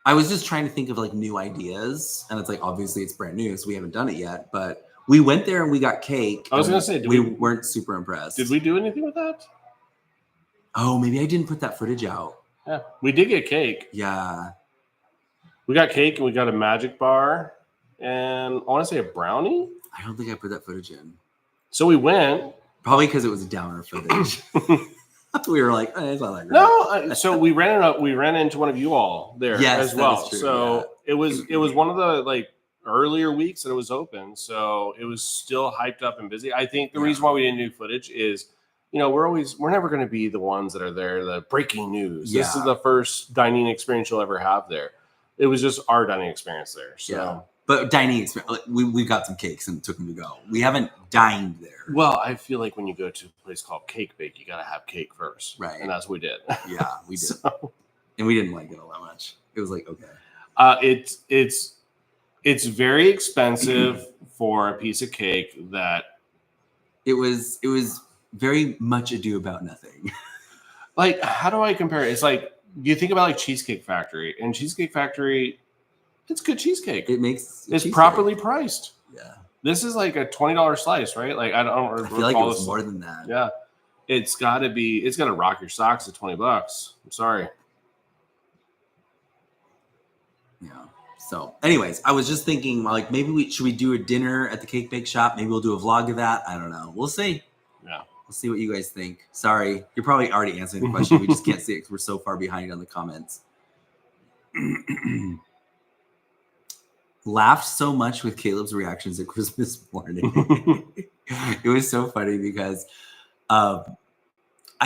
I was just trying to think of like new ideas, and it's like obviously it's brand new, so we haven't done it yet. But we went there and we got cake. I was gonna say we weren't super impressed. Did we do anything with that? Oh, maybe I didn't put that footage out. Yeah, we did get cake. Yeah, we got cake and we got a magic bar, and I want to say a brownie. I don't think I put that footage in. So we went probably because it was a downer footage. We were like, it's not that great. No, so we ran into one of you all there as well. So it was one of the like earlier weeks that it was open, so it was still hyped up and busy. I think the reason why we didn't do footage is, we're never going to be the ones that are there, the breaking news. This is the first dining experience you'll ever have there. It was just our dining experience there. So. But dining experience, we got some cakes and took them to go. We haven't dined there. Well, I feel like when you go to a place called Cake Bake, you got to have cake first. Right. And that's what we did. Yeah, we did. And we didn't like it all that much. It was like, okay. It's very expensive for a piece of cake that. It was very much ado about nothing. Like, how do I compare it? It's like, you think about like Cheesecake Factory, and Cheesecake Factory, it's good cheesecake. It's properly priced. Yeah. This is like a $20 slice, right? Like I feel like it was more than that. Yeah. It's got to rock your socks at $20. I'm sorry. Yeah. So anyways, I was just thinking like maybe should we do a dinner at the cake bake shop? Maybe we'll do a vlog of that. I don't know. We'll see. Yeah. We'll see what you guys think. Sorry. You're probably already answering the question. We just can't see it because we're so far behind on the comments. Laughed so much with Caleb's reactions at Christmas morning. It was so funny because I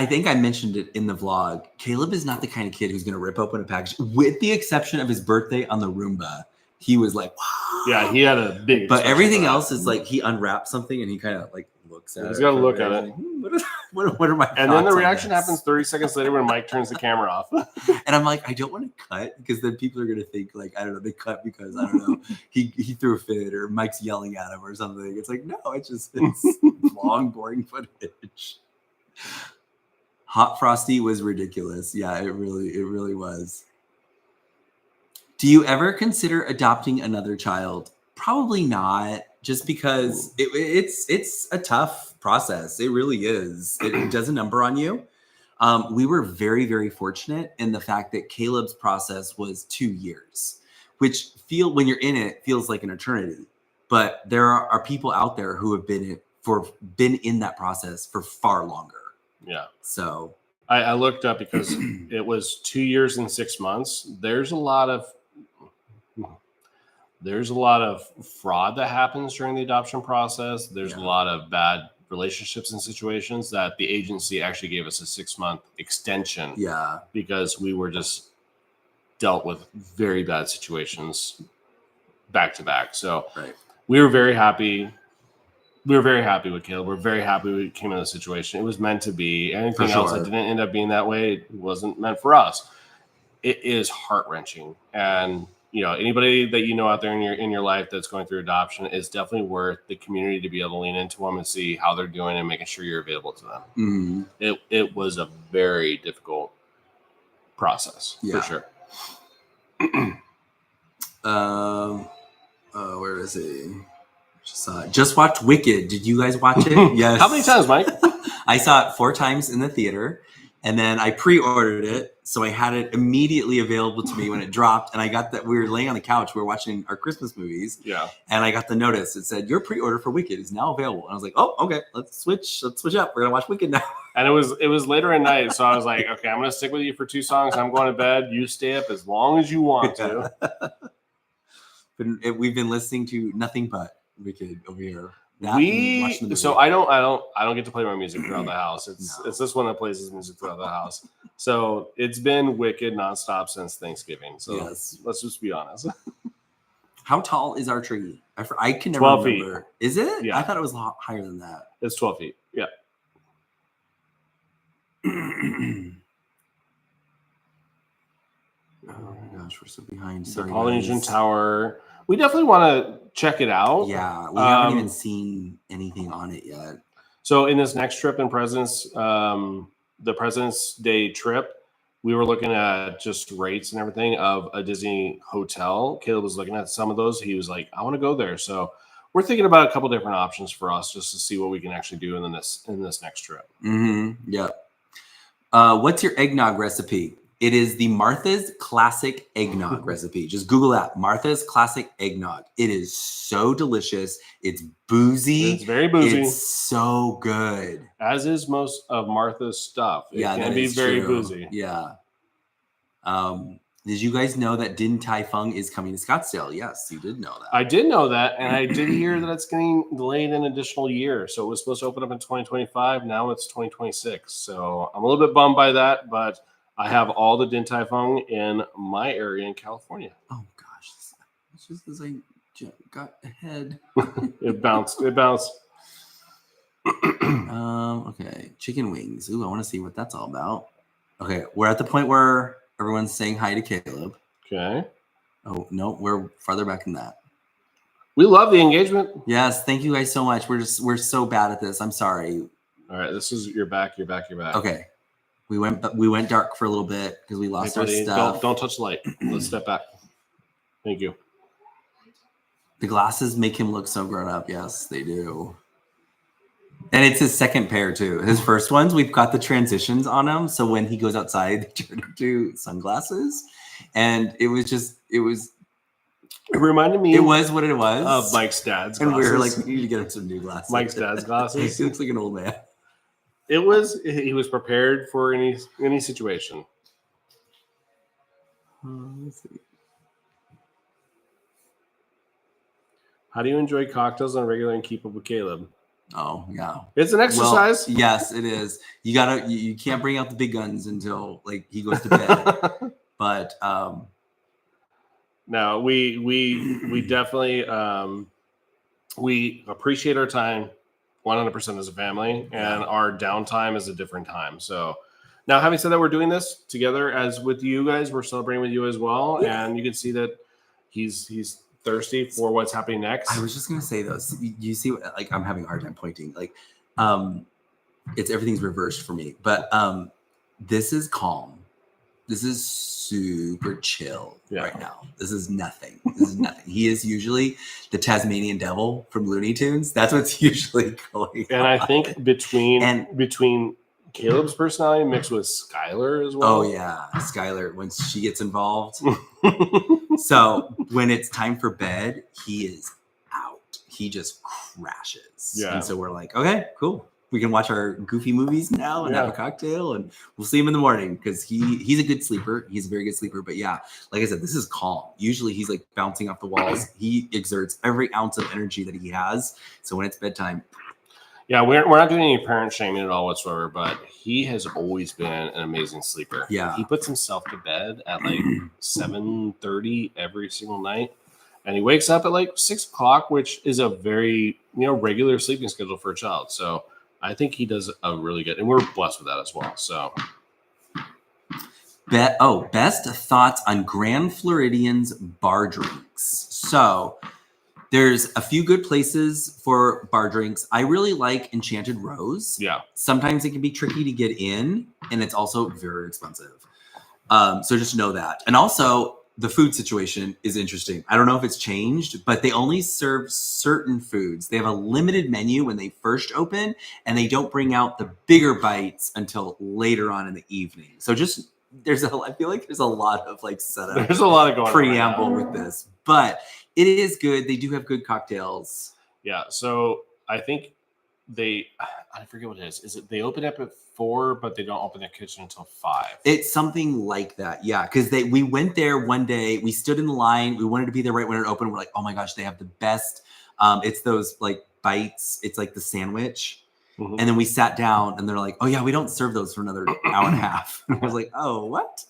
think I mentioned it in the vlog. Caleb is not the kind of kid who's going to rip open a package, with the exception of his birthday on the Roomba. He was like, wow. Yeah, he had a big. But everything else is like he unwraps something and he kind of like looks at it. He's got to look at it. What are my thoughts? And then the reaction happens 30 seconds later when Mike turns the camera off. And I'm like, I don't want to cut because then people are going to think like, I don't know, they cut because, I don't know, he threw a fit or Mike's yelling at him or something. It's like, no, it's long, boring footage. Hot Frosty was ridiculous. Yeah, it really was. Do you ever consider adopting another child? Probably not, just because it's a tough process. It really is. It does a number on you. We were very, very fortunate in the fact that Caleb's process was 2 years, which when you're in it, feels like an eternity. But there are people out there who have been in that process for far longer. Yeah. So I looked up because it was 2 years and 6 months. There's a lot of fraud that happens during the adoption process. There's a lot of bad relationships and situations that the agency actually gave us a 6-month extension. Yeah. Because we were just dealt with very bad situations back to back. So we were very happy. We were very happy with Caleb. We're very happy we came in this situation. It was meant to be. Anything else that didn't end up being that way, it wasn't meant for us. It is heart-wrenching. And anybody that out there in your life that's going through adoption, is definitely worth the community to be able to lean into them and see how they're doing and making sure you're available to them. Mm-hmm. It was a very difficult process for sure. Where is he? Just watched Wicked. Did you guys watch it? Yes. How many times, Mike? I saw it 4 times in the theater, and then I pre-ordered it, so I had it immediately available to me when it dropped. And I got that we were laying on the couch, we were watching our Christmas movies. Yeah. And I got the notice. It said your pre-order for Wicked is now available. And I was like, oh, okay, let's switch up. We're gonna watch Wicked now. And it was later at night, so I was like, okay, I'm gonna stick with you for 2 songs. I'm going to bed. You stay up as long as you want to. We've been listening to nothing but Wicked over here. So I don't get to play my music throughout the house. It's this one that plays his music throughout the house. So it's been Wicked nonstop since Thanksgiving. So let's just be honest. How tall is our tree? I can never remember. Feet. Is it? Yeah. I thought it was a lot higher than that. It's 12 feet. Yeah. Oh my gosh, we're so behind. The Polynesian Tower. We definitely want to check it out. Yeah, we haven't even seen anything on it yet. So in this next trip in the President's Day trip, we were looking at just rates and everything of a Disney hotel. Caleb was looking at some of those. He was like, I want to go there. So we're thinking about a couple different options for us just to see what we can actually do in this next trip. Mm-hmm. Yep. What's your eggnog recipe? It is the Martha's Classic Eggnog recipe. Just Google that. Martha's Classic Eggnog. It is so delicious. It's boozy. It's very boozy. It's so good. As is most of Martha's stuff. It can be very boozy. Yeah. Did you guys know that Din Tai Fung is coming to Scottsdale? Yes, you did know that. I did know that, and I did hear that it's getting delayed an additional year. So it was supposed to open up in 2025. Now it's 2026. So I'm a little bit bummed by that, but I have all the Din Tai Fung in my area in California. Oh gosh, it's just as I got ahead. It bounced. Okay, chicken wings. Ooh, I want to see what that's all about. Okay, we're at the point where everyone's saying hi to Caleb. Okay. Oh no, we're farther back than that. We love the engagement. Yes, thank you guys so much. We're so bad at this. I'm sorry. All right, this is you're back. Okay. We went dark for a little bit because we lost our stuff. Don't touch the light. Let's step back. Thank you. The glasses make him look so grown up. Yes, they do. And it's his second pair too. His first ones, we've got the transitions on him. So when he goes outside, they turn into sunglasses. And it reminded me. It was what it was. Of Mike's dad's glasses. And we were like, we need to get him some new glasses. Mike's dad's glasses. He looks like an old man. He was prepared for any situation. Let's see. How do you enjoy cocktails on regular and keep up with Caleb? Oh yeah, it's an exercise. Well, yes, it is. You can't bring out the big guns until like he goes to bed. But no, we definitely we appreciate our time 100% as a family, and our downtime is a different time. So now, having said that, we're doing this together as with you guys. We're celebrating with you as well, and you can see that he's thirsty for what's happening next. I was just gonna say those. You see, like I'm having a hard time pointing. Like, everything's reversed for me. But this is calm. This is super chill right now. This is nothing. He is usually the Tasmanian devil from Looney Tunes. That's what's usually going on. And I think between Caleb's personality mixed with Skylar as well. Oh yeah, Skylar, when she gets involved. So when it's time for bed, he is out. He just crashes. Yeah. And so we're like, okay, cool. We can watch our goofy movies now and have a cocktail, and we'll see him in the morning because he's a good sleeper. He's a very good sleeper. But yeah, like I said, this is calm. Usually he's like bouncing off the walls. He exerts every ounce of energy that he has. So when it's bedtime. Yeah, we're not doing any parent shaming at all whatsoever, but he has always been an amazing sleeper. Yeah. He puts himself to bed at like 7:30 every single night. And he wakes up at like 6 o'clock, which is a very, regular sleeping schedule for a child. So I think he does a really good, and we're blessed with that as well. So, best thoughts on Grand Floridian's bar drinks. So, there's a few good places for bar drinks. I really like Enchanted Rose. Yeah. Sometimes it can be tricky to get in, and it's also very expensive. So just know that. And also, the food situation is interesting. I don't know if it's changed, but they only serve certain foods. They have a limited menu when they first open, and they don't bring out the bigger bites until later on in the evening. So just I feel like there's a lot of like setup. There's a lot of going preamble on with this, but it is good. They do have good cocktails. Yeah. So I think I forget what it is. Is it they open up at 4, but they don't open their kitchen until 5? It's something like that. Yeah. Cause we went there one day, we stood in the line. We wanted to be there right when it opened. We're like, oh my gosh, they have the best. It's those like bites. It's like the sandwich. Mm-hmm. And then we sat down and they're like, oh yeah, we don't serve those for another hour and a half. And I was like, oh, what?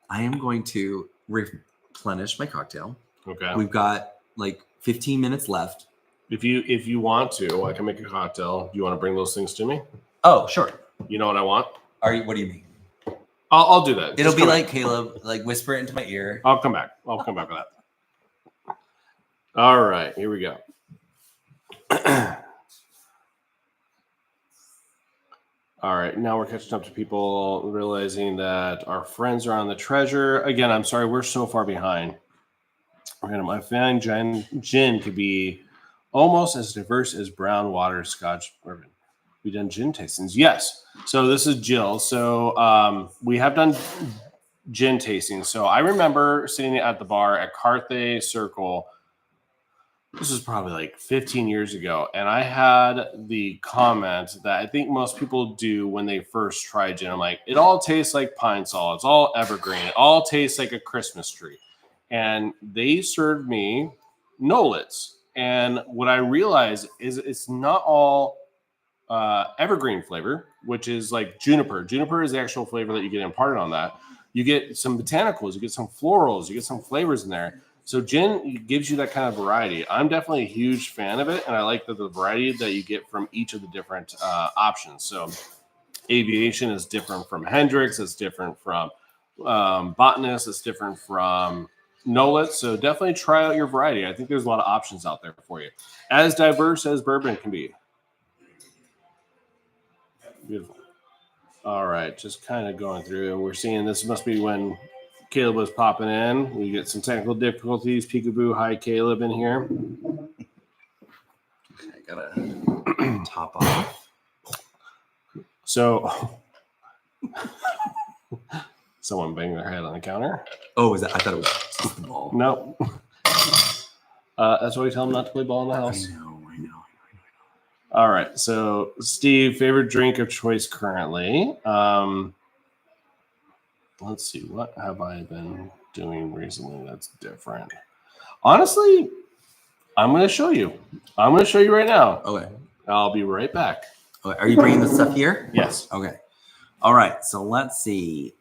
I am going to replenish my cocktail. Okay. We've got like 15 minutes left. If you want to, I can make a cocktail. Do you want to bring those things to me? Oh, sure. You know what I want? What do you mean? I'll do that. It'll be like Caleb, like whisper it into my ear. I'll come back with that. All right, here we go. All right, now we're catching up to people, realizing that our friends are on the treasure. Again, I'm sorry, we're so far behind. I find gin could be almost as diverse as brown water, Scotch bourbon. We've done gin tastings. Yes. So this is Jill. So we have done gin tastings. So I remember sitting at the bar at Carthay Circle. This was probably like 15 years ago. And I had the comment that I think most people do when they first try gin. I'm like, it all tastes like pine sol. It's all evergreen. It all tastes like a Christmas tree. And they served me Nolets. And what I realized is it's not all evergreen flavor, which is like juniper. Juniper is the actual flavor that you get imparted on that. You get some botanicals, you get some florals, you get some flavors in there. So gin gives you that kind of variety. I'm definitely a huge fan of it, and I like the variety that you get from each of the different options. So Aviation is different from Hendrix. It's different from Botanist. It's different from Nolet. So definitely try out your variety. I think there's a lot of options out there for you. As diverse as bourbon can be. Beautiful. All right, just kind of going through. We're seeing this must be when Caleb was popping in. We get some technical difficulties. Peekaboo, hi Caleb in here. I gotta top off. So someone banged their head on the counter. Oh, is that? I thought it was just the ball. No. That's why we tell them not to play ball in the house. I know. All right. So, Steve, favorite drink of choice currently. Let's see. What have I been doing recently that's different? Honestly, I'm going to show you. I'm going to show you right now. Okay. I'll be right back. Okay. Are you bringing this stuff here? Yes. Okay. All right. So let's see.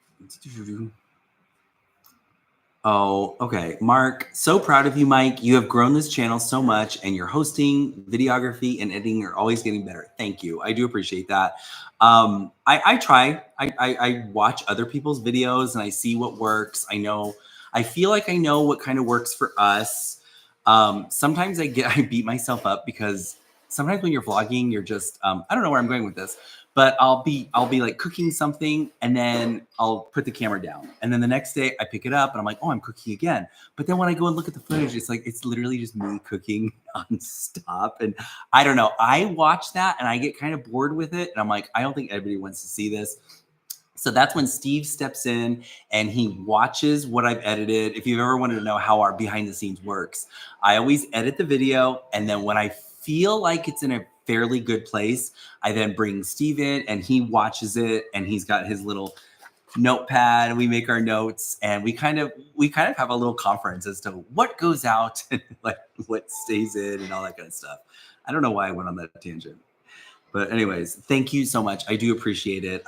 Oh, okay. Mark, so proud of you, Mike. You have grown this channel so much, and your hosting, videography, and editing are always getting better. Thank you. I do appreciate that. I try. I watch other people's videos, and I see what works. I feel like I know what kind of works for us. Sometimes I beat myself up because sometimes when you're vlogging, you're just, I don't know where I'm going with this, But I'll be like cooking something and then I'll put the camera down. And then the next day I pick it up and I'm like, oh, I'm cooking again. But then when I go and look at the footage, it's literally just me cooking nonstop. And I don't know. I watch that and I get kind of bored with it. And I'm like, I don't think everybody wants to see this. So that's when Steve steps in and he watches what I've edited. If you've ever wanted to know how our behind the scenes works, I always edit the video. And then when I feel like it's in a fairly good place, I then bring Steve in and he watches it and he's got his little notepad and we make our notes and we kind of have a little conference as to what goes out and like what stays in and all that kind of stuff. I don't know why I went on that tangent. But anyways, thank you so much. I do appreciate it.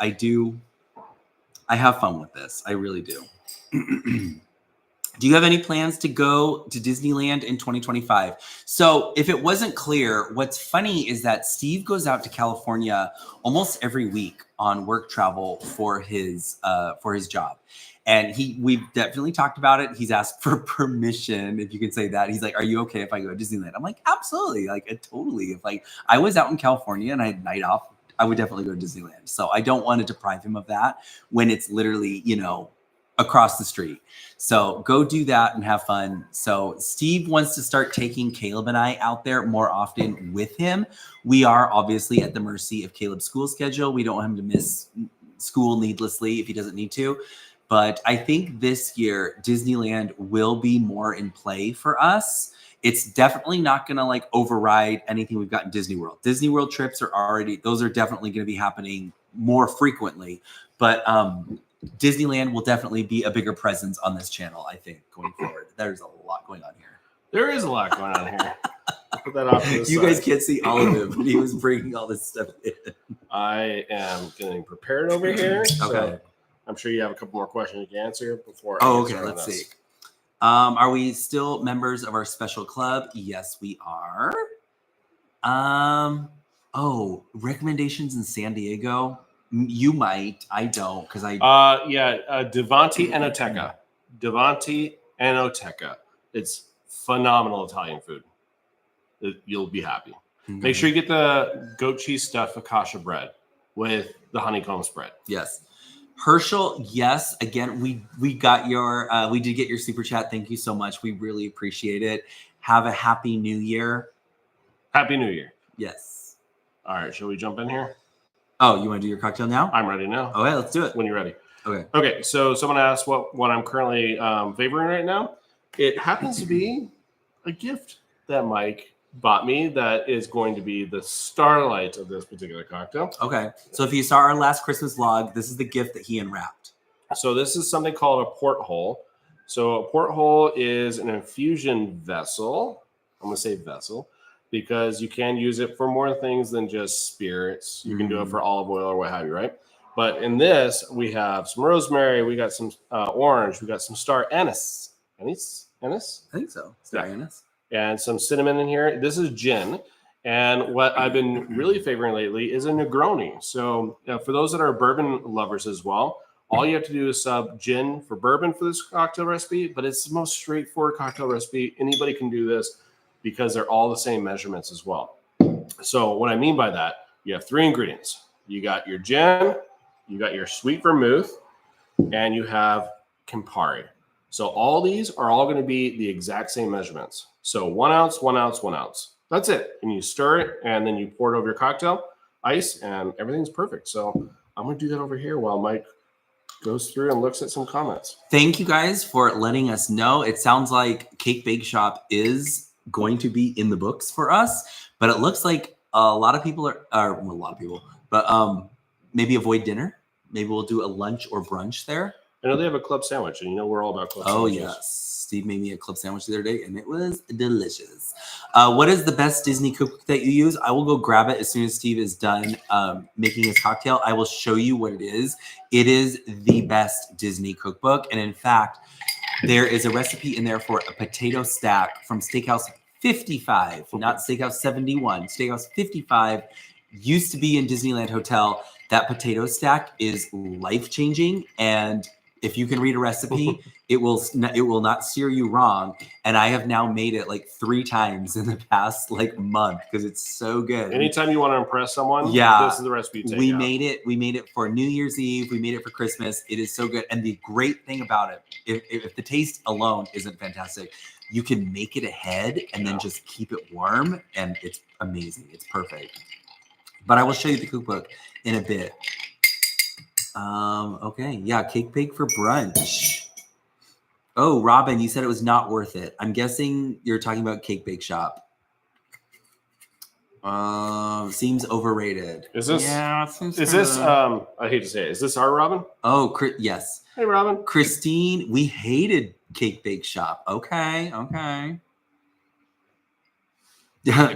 I have fun with this. I really do. Do you have any plans to go to Disneyland in 2025? So if it wasn't clear, what's funny is that Steve goes out to California almost every week on work travel for his job. And we've definitely talked about it. He's asked for permission, if you can say that. He's like, are you okay if I go to Disneyland? I'm like, absolutely. Like, totally. If like I was out in California and I had night off, I would definitely go to Disneyland. So I don't want to deprive him of that when it's literally, across the street. So go do that and have fun. So Steve wants to start taking Caleb and I out there more often with him. We are obviously at the mercy of Caleb's school schedule. We don't want him to miss school needlessly if he doesn't need to. But I think this year, Disneyland will be more in play for us. It's definitely not going to like override anything we've got in Disney World. Disney World trips those are definitely going to be happening more frequently. But Disneyland will definitely be a bigger presence on this channel, I think, going forward. There's a lot going on here. There is a lot going on here. Put that off to the You side. guys can't see all of it, but he was bringing all this stuff in. I am getting prepared over here. So Okay. I'm sure you have a couple more questions you can answer before. Okay. Let's see. Are we still members of our special club? Yes, we are. Recommendations in San Diego. You might. I don't because I. Davanti Enoteca. Davanti Enoteca. It's phenomenal Italian food. You'll be happy. Okay. Make sure you get the goat cheese stuffed focaccia bread with the honeycomb spread. Yes. Herschel, yes. Again, we got we did get your super chat. Thank you so much. We really appreciate it. Have a happy new year. Happy New Year. Yes. All right, shall we jump in here? Oh, you want to do your cocktail now? I'm ready now. Okay, let's do it. When you're ready. Okay. Okay, so someone asked what I'm currently favoring right now. It happens to be a gift that Mike bought me that is going to be the starlight of this particular cocktail. Okay. So if you saw our last Christmas vlog, this is the gift that he unwrapped. So this is something called a porthole. So a porthole is an infusion vessel. I'm going to say vessel because you can use it for more things than just spirits. You can do it for olive oil or what have you, right? But in this, we have some rosemary, we got some orange, we got some star anise. Anise? I think so. Star anise. And some cinnamon in here. This is gin. And what I've been really favoring lately is a Negroni. So for those that are bourbon lovers as well, all you have to do is sub gin for bourbon for this cocktail recipe, but it's the most straightforward cocktail recipe. Anybody can do this because they're all the same measurements as well. So what I mean by that, you have 3 ingredients. You got your gin, you got your sweet vermouth, and you have Campari. So all these are all going to be the exact same measurements. So 1 ounce, 1 ounce, 1 ounce. That's it. And you stir it, and then you pour it over your cocktail, ice, and everything's perfect. So I'm going to do that over here while Mike goes through and looks at some comments. Thank you guys for letting us know. It sounds like Cake Bake Shop is going to be in the books for us, but it looks like a lot of people but maybe avoid dinner. Maybe we'll do a lunch or brunch there. I know they have a club sandwich, and you know we're all about club sandwiches. Yes. Steve made me a club sandwich the other day, and it was delicious. What is the best Disney cookbook that you use? I will go grab it as soon as Steve is done making his cocktail. I will show you what it is. It is the best Disney cookbook, and in fact, there is a recipe in there for a potato stack from Steakhouse 55, not Steakhouse 71. Steakhouse 55 used to be in Disneyland Hotel. That potato stack is life-changing, and If you can read a recipe, it will not steer you wrong. And I have now made it like 3 times in the past like month because it's so good. Anytime you want to impress someone, this is the recipe you take. We made it for New Year's Eve. We made it for Christmas. It is so good. And the great thing about it, if the taste alone isn't fantastic, you can make it ahead and then just keep it warm, and it's amazing. It's perfect. But I will show you the cookbook in a bit. Okay, yeah, cake bake for brunch. Oh, Robin, you said it was not worth it. I'm guessing you're talking about Cake Bake Shop. Seems overrated. Is this? Yeah, seems is this? I hate to say it. Is this our Robin? Oh, yes. Hey, Robin. Christine, we hated Cake Bake Shop. Okay.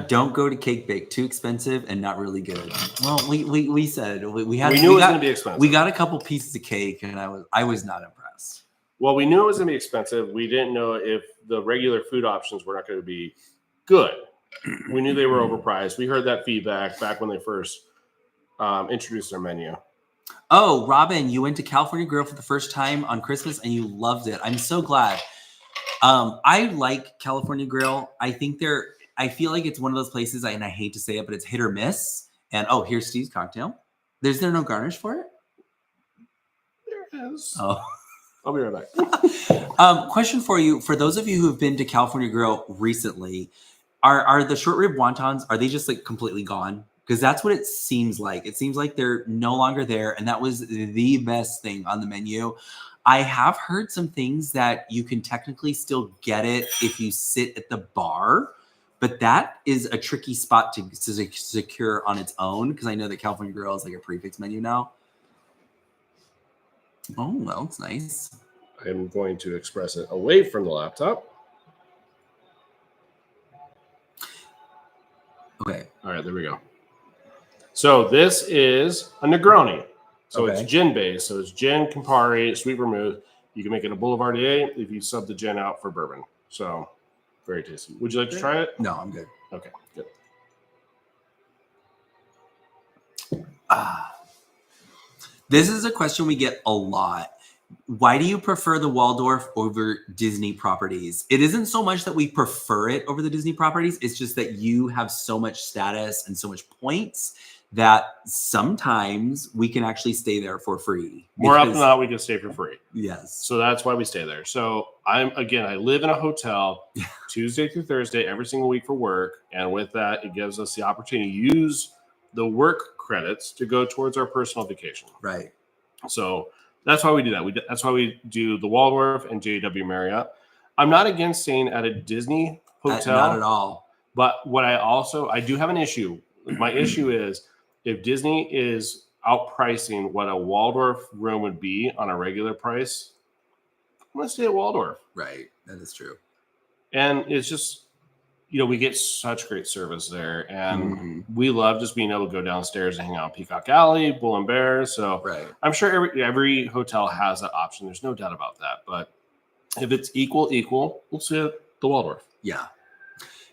Don't go to Cake Bake. Too expensive and not really good. Well, we said it. We knew it was going to be expensive. We got a couple pieces of cake, and I was not impressed. Well, we knew it was going to be expensive. We didn't know if the regular food options were not going to be good. We knew they were overpriced. We heard that feedback back when they first introduced their menu. Oh, Robin, you went to California Grill for the first time on Christmas, and you loved it. I'm so glad. I like California Grill. I feel like it's one of those places, and I hate to say it, but it's hit or miss. And here's Steve's cocktail. Is there no garnish for it? There is. Oh, I'll be right back. Question for you: for those of you who have been to California Grill recently, are the short rib wontons, are they just like completely gone? Because that's what it seems like. It seems like they're no longer there, and that was the best thing on the menu. I have heard some things that you can technically still get it if you sit at the bar. But that is a tricky spot to secure on its own, because I know that California Grill is like a prefix menu now. Oh, well, it's nice. I'm going to express it away from the laptop. Okay. All right, there we go. So this is a Negroni. So It's gin based. So it's gin, Campari, sweet vermouth. You can make it a Boulevardier if you sub the gin out for bourbon. So very tasty. Would you like to try it? No, I'm good. Okay, good. This is a question we get a lot. Why do you prefer the Waldorf over Disney properties? It isn't so much that we prefer it over the Disney properties. It's just that you have so much status and so much points that sometimes we can actually stay there for free. More often than not, we can stay for free. Yes. So that's why we stay there. So I live in a hotel Tuesday through Thursday every single week for work. And with that, it gives us the opportunity to use the work credits to go towards our personal vacation. Right. So that's why we do that. That's why we do the Waldorf and JW Marriott. I'm not against staying at a Disney hotel. Not at all. But I do have an issue. My issue is if Disney is outpricing what a Waldorf room would be on a regular price, I'm going to stay at Waldorf. Right. That is true. And it's just, we get such great service there. And we love just being able to go downstairs and hang out Peacock Alley, Bull and Bear. So I'm sure every hotel has that option. There's no doubt about that. But if it's equal, we'll stay at the Waldorf. Yeah.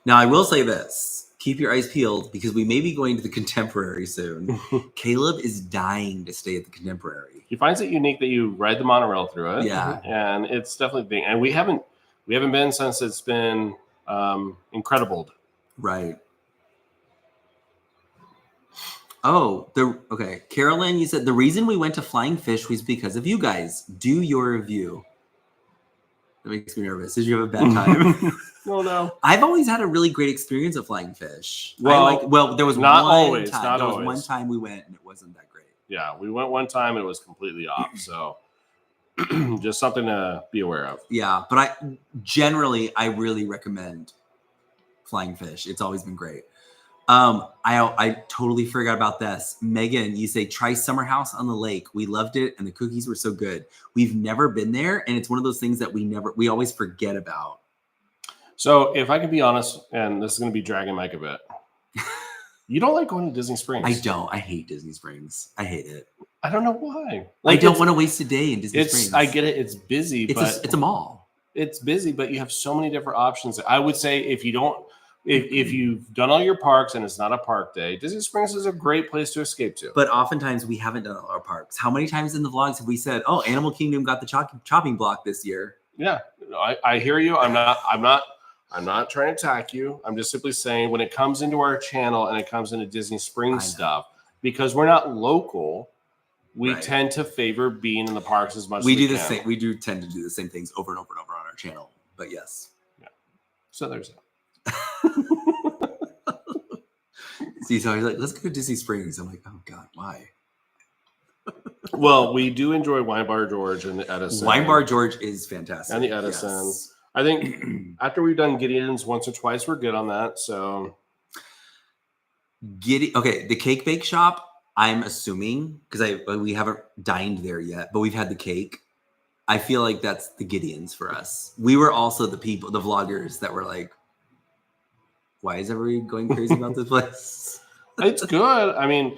Now, I will say this. Keep your eyes peeled because we may be going to the Contemporary soon. Caleb is dying to stay at the Contemporary. He finds it unique that you ride the monorail through it. Yeah. And it's definitely the thing. And we haven't been since it's been Incredible. Right. Oh, okay. Carolyn, you said the reason we went to Flying Fish was because of you guys. Do your review. That makes me nervous. Did you have a bad time? No. I've always had a really great experience at Flying Fish. Well, there was not one always. time. Not there always. was one time we went and it wasn't that great. Yeah, we went one time and it was completely off. So just something to be aware of. Yeah, but I really recommend Flying Fish. It's always been great. I totally forgot about this. Megan, you say try Summer House on the Lake. We loved it and the cookies were so good. We've never been there and it's one of those things that we always forget about. So if I can be honest, and this is going to be dragging Mike a bit, you don't like going to Disney Springs. I don't. I hate Disney Springs. I hate it. I don't know why. I don't want to waste a day in Disney Springs. I get it. It's busy. It's a mall. It's busy, but you have so many different options. I would say if you don't if you've done all your parks and it's not a park day, Disney Springs is a great place to escape to. But oftentimes we haven't done all our parks. How many times in the vlogs have we said, "Oh, Animal Kingdom got the chopping block this year"? Yeah, I hear you. I'm not trying to attack you. I'm just simply saying when it comes into our channel and it comes into Disney Springs stuff, because we're not local, we tend to favor being in the parks as much as we do the can. same. We do tend to do the same things over and over and over on our channel. But yes. Yeah. So there's that. See, so he's like, let's go to Disney Springs. I'm like, oh God, why? Well, we do enjoy Wine Bar George and the Edison. Wine Bar George is fantastic. And the Edison. Yes. I think after we've done Gideon's once or twice, we're good on that. So okay, the cake bake shop, I'm assuming, because we haven't dined there yet, but we've had the cake. I feel like that's the Gideon's for us. We were also the vloggers that were like, why is everybody going crazy about this place? It's good. I mean,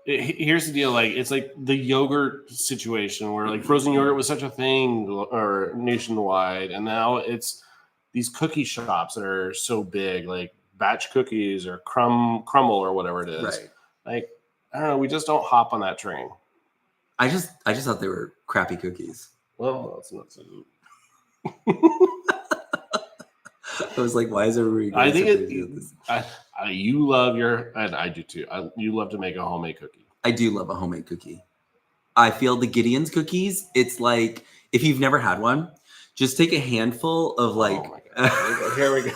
here's the deal. Like, it's like the yogurt situation where like frozen yogurt was such a thing or nationwide. And now it's these cookie shops that are so big, like Batch Cookies or Crumble or whatever it is. Right. Like, I don't know. We just don't hop on that train. I just thought they were crappy cookies. Well, that's not so. I was like, why is everybody? I think you love and I do too. You love to make a homemade cookie. I do love a homemade cookie. I feel the Gideon's cookies. It's like if you've never had one, just take a handful of like. Oh my God. Here we go.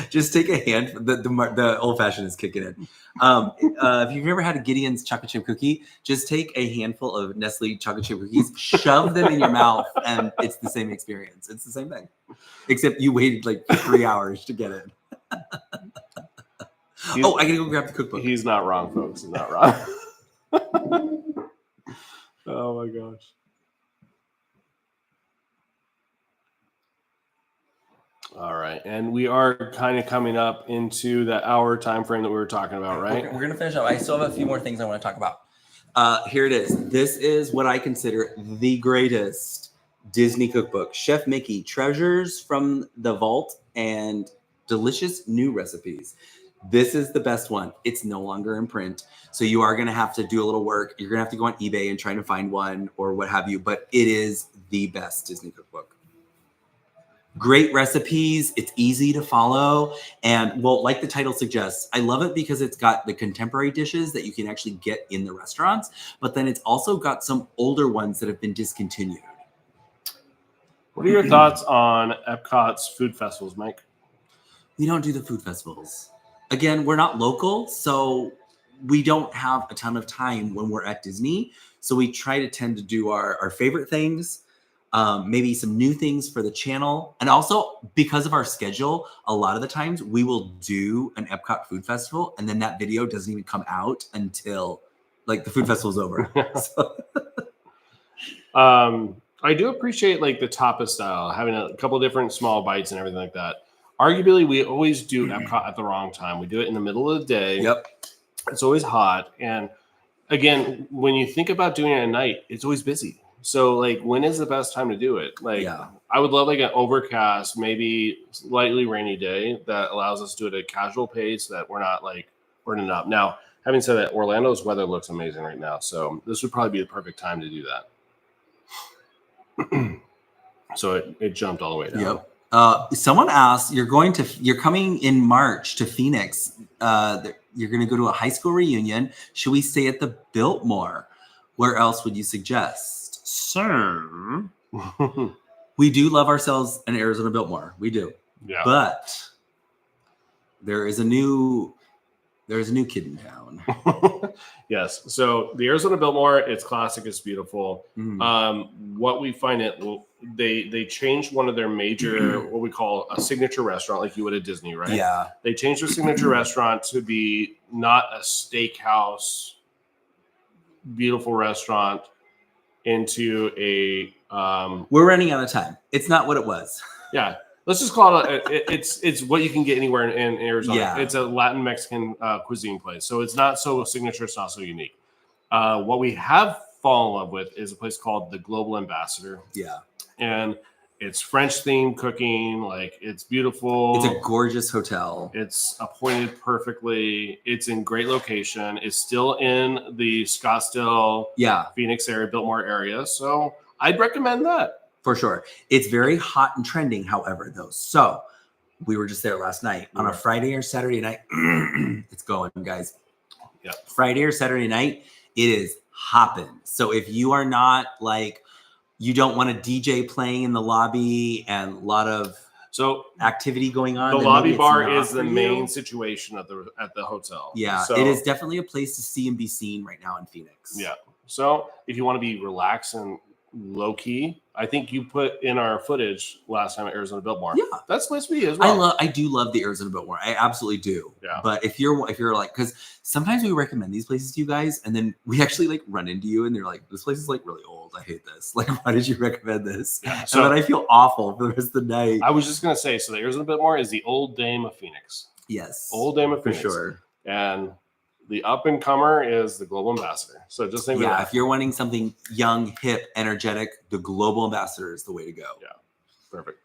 Just take a hand. The old fashioned is kicking in. If you've never had a Gideon's chocolate chip cookie, just take a handful of Nestle chocolate chip cookies, shove them in your mouth, and it's the same experience. It's the same thing, except you waited like 3 hours to get it. I gotta go grab the cookbook. He's not wrong, folks. He's not wrong. Oh my gosh. All right, and we are kind of coming up into the hour time frame that we were talking about, right? We're gonna finish up. I still have a few more things I want to talk about. Here it is. This is what I consider the greatest Disney cookbook. Chef Mickey, Treasures from the Vault and Delicious New Recipes. This is the best one. It's no longer in print, so you are gonna have to do a little work. You're gonna have to go on eBay and try to find one or what have you, but it is the best Disney cookbook. Great recipes. It's easy to follow. And well, like the title suggests, I love it because it's got the contemporary dishes that you can actually get in the restaurants, but then it's also got some older ones that have been discontinued. What are your thoughts on Epcot's food festivals, Mike? We don't do the food festivals. Again, we're not local, so we don't have a ton of time when we're at Disney. So we try to tend to do our favorite things. Maybe some new things for the channel. And also because of our schedule, a lot of the times we will do an Epcot food festival and then that video doesn't even come out until like the food festival's over. I do appreciate like the tapas style, having a couple different small bites and everything like that. Arguably, we always do Epcot at the wrong time. We do it in the middle of the day. Yep. It's always hot. And again, when you think about doing it at night, it's always busy. So, like, when is the best time to do it? Like, I would love like an overcast, maybe slightly rainy day that allows us to do it at a casual pace that we're not like burning up. Now, having said that, Orlando's weather looks amazing right now, so this would probably be the perfect time to do that. So it jumped all the way down. Yep. Someone asked, you're coming in March to Phoenix. You're going to go to a high school reunion. Should we stay at the Biltmore? Where else would you suggest? Sir, we do love ourselves an Arizona Biltmore. We do. Yeah. But there is a new kid in town. Yes. So the Arizona Biltmore, it's classic. It's beautiful. Mm-hmm. What we find they changed one of their major, what we call a signature restaurant, like you would at Disney, right? Yeah. They changed their signature restaurant to be not a steakhouse, beautiful restaurant into a. We're running out of time. It's not what it was. Yeah. Let's just call it. It's what you can get anywhere in Arizona. Yeah. It's a Latin Mexican cuisine place, so it's not so signature. It's not so unique. What we have fallen in love with is a place called the Global Ambassador. Yeah, and It's French themed cooking. Like, it's beautiful. It's a gorgeous hotel. It's appointed perfectly. It's in great location. It's still in the Scottsdale, Phoenix area, Biltmore area. So I'd recommend that. For sure. It's very hot and trending, however, though. So we were just there last night on a Friday or Saturday night. It's going, guys. Yeah. Friday or Saturday night, it is hopping. So if you are not like, you don't want a DJ playing in the lobby and a lot of activity going on. The lobby bar is the main situation at the hotel. Yeah, so, it is definitely a place to see and be seen right now in Phoenix. Yeah. So if you want to be relaxed and low key, I think you put in our footage last time at Arizona Biltmore. Yeah, that's supposed to be as well. I do love the Arizona Biltmore. I absolutely do. Yeah. But if you're like, because sometimes we recommend these places to you guys, and then we actually like run into you, and they're like, "This place is like really old. I hate this. Like, why did you recommend this?" Yeah. So then I feel awful for the rest of the night. I was just gonna say, so the Arizona Biltmore is the old dame of Phoenix. Yes, old dame of Phoenix for sure. And the up and comer is the global ambassador. So just think of that. If you're wanting something young, hip, energetic, the global ambassador is the way to go. Yeah, perfect.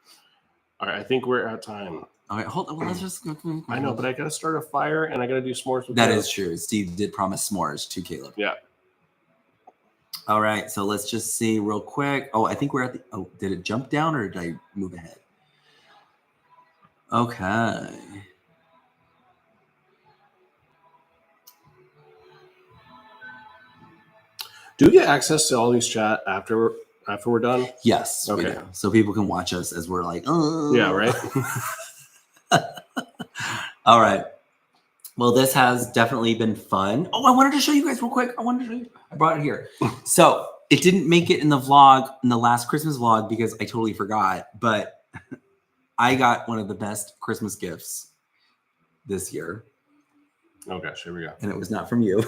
All right, I think we're at time. All right, hold on. Well, let's just go. I know, but I gotta start a fire and I gotta do s'mores with That Caleb. is true. Steve did promise s'mores to Caleb. Yeah. All right, so let's just see real quick. Oh, I think we're at the. Oh, did it jump down or did I move ahead? Okay. Do we get access to all these chat after we're done? Yes. Okay. We do. So people can watch us as we're like, oh. Yeah, right. All right. Well, this has definitely been fun. Oh, I wanted to show you guys real quick. I brought it here. So it didn't make it in the vlog, in the last Christmas vlog, because I totally forgot. But I got one of the best Christmas gifts this year. Oh gosh, here we go. And it was not from you.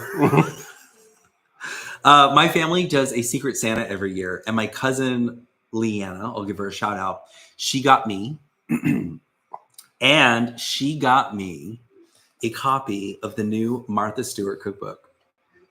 My family does a Secret Santa every year, and my cousin Leanna, I'll give her a shout out. She got me, and she got me a copy of the new Martha Stewart cookbook.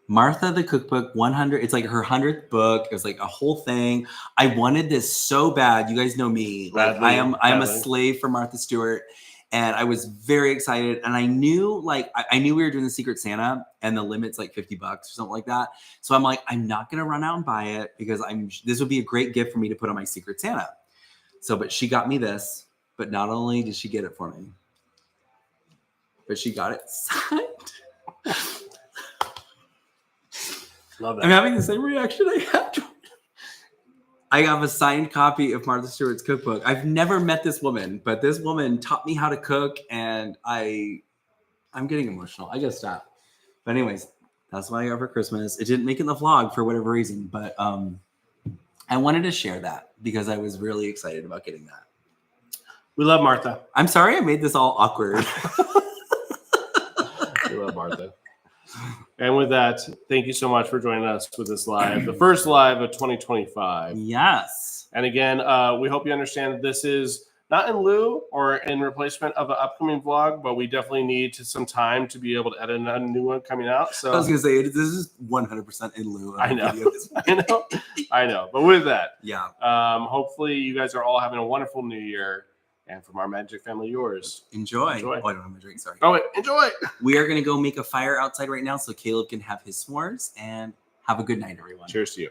Martha the Cookbook 100. It's like her 100th book. It was like a whole thing. I wanted this so bad. You guys know me. Like I am a slave for Martha Stewart. And I was very excited. And I knew we were doing the Secret Santa and the limit's like $50 or something like that. So I'm like, I'm not going to run out and buy it because this would be a great gift for me to put on my Secret Santa. So, but she got me this, but not only did she get it for me, but she got it signed. Love that. I'm having the same reaction I had. I have a signed copy of Martha Stewart's cookbook. I've never met this woman, but this woman taught me how to cook, and I'm getting emotional. I gotta stop. But anyways, that's what I got for Christmas. It didn't make it in the vlog for whatever reason, but I wanted to share that because I was really excited about getting that. We love Martha. I'm sorry I made this all awkward. We love Martha. And with that, thank you so much for joining us with this live, the first live of 2025. Yes. And again, we hope you understand that this is not in lieu or in replacement of an upcoming vlog, but we definitely need some time to be able to edit a new one coming out. So I was going to say, this is 100% in lieu. I know. But with that, yeah. Hopefully you guys are all having a wonderful new year. And from our Magic family, yours. Enjoy. Oh, I don't have my drink. Sorry. Oh, wait, enjoy. We are going to go make a fire outside right now so Caleb can have his s'mores. And have a good night, everyone. Cheers to you.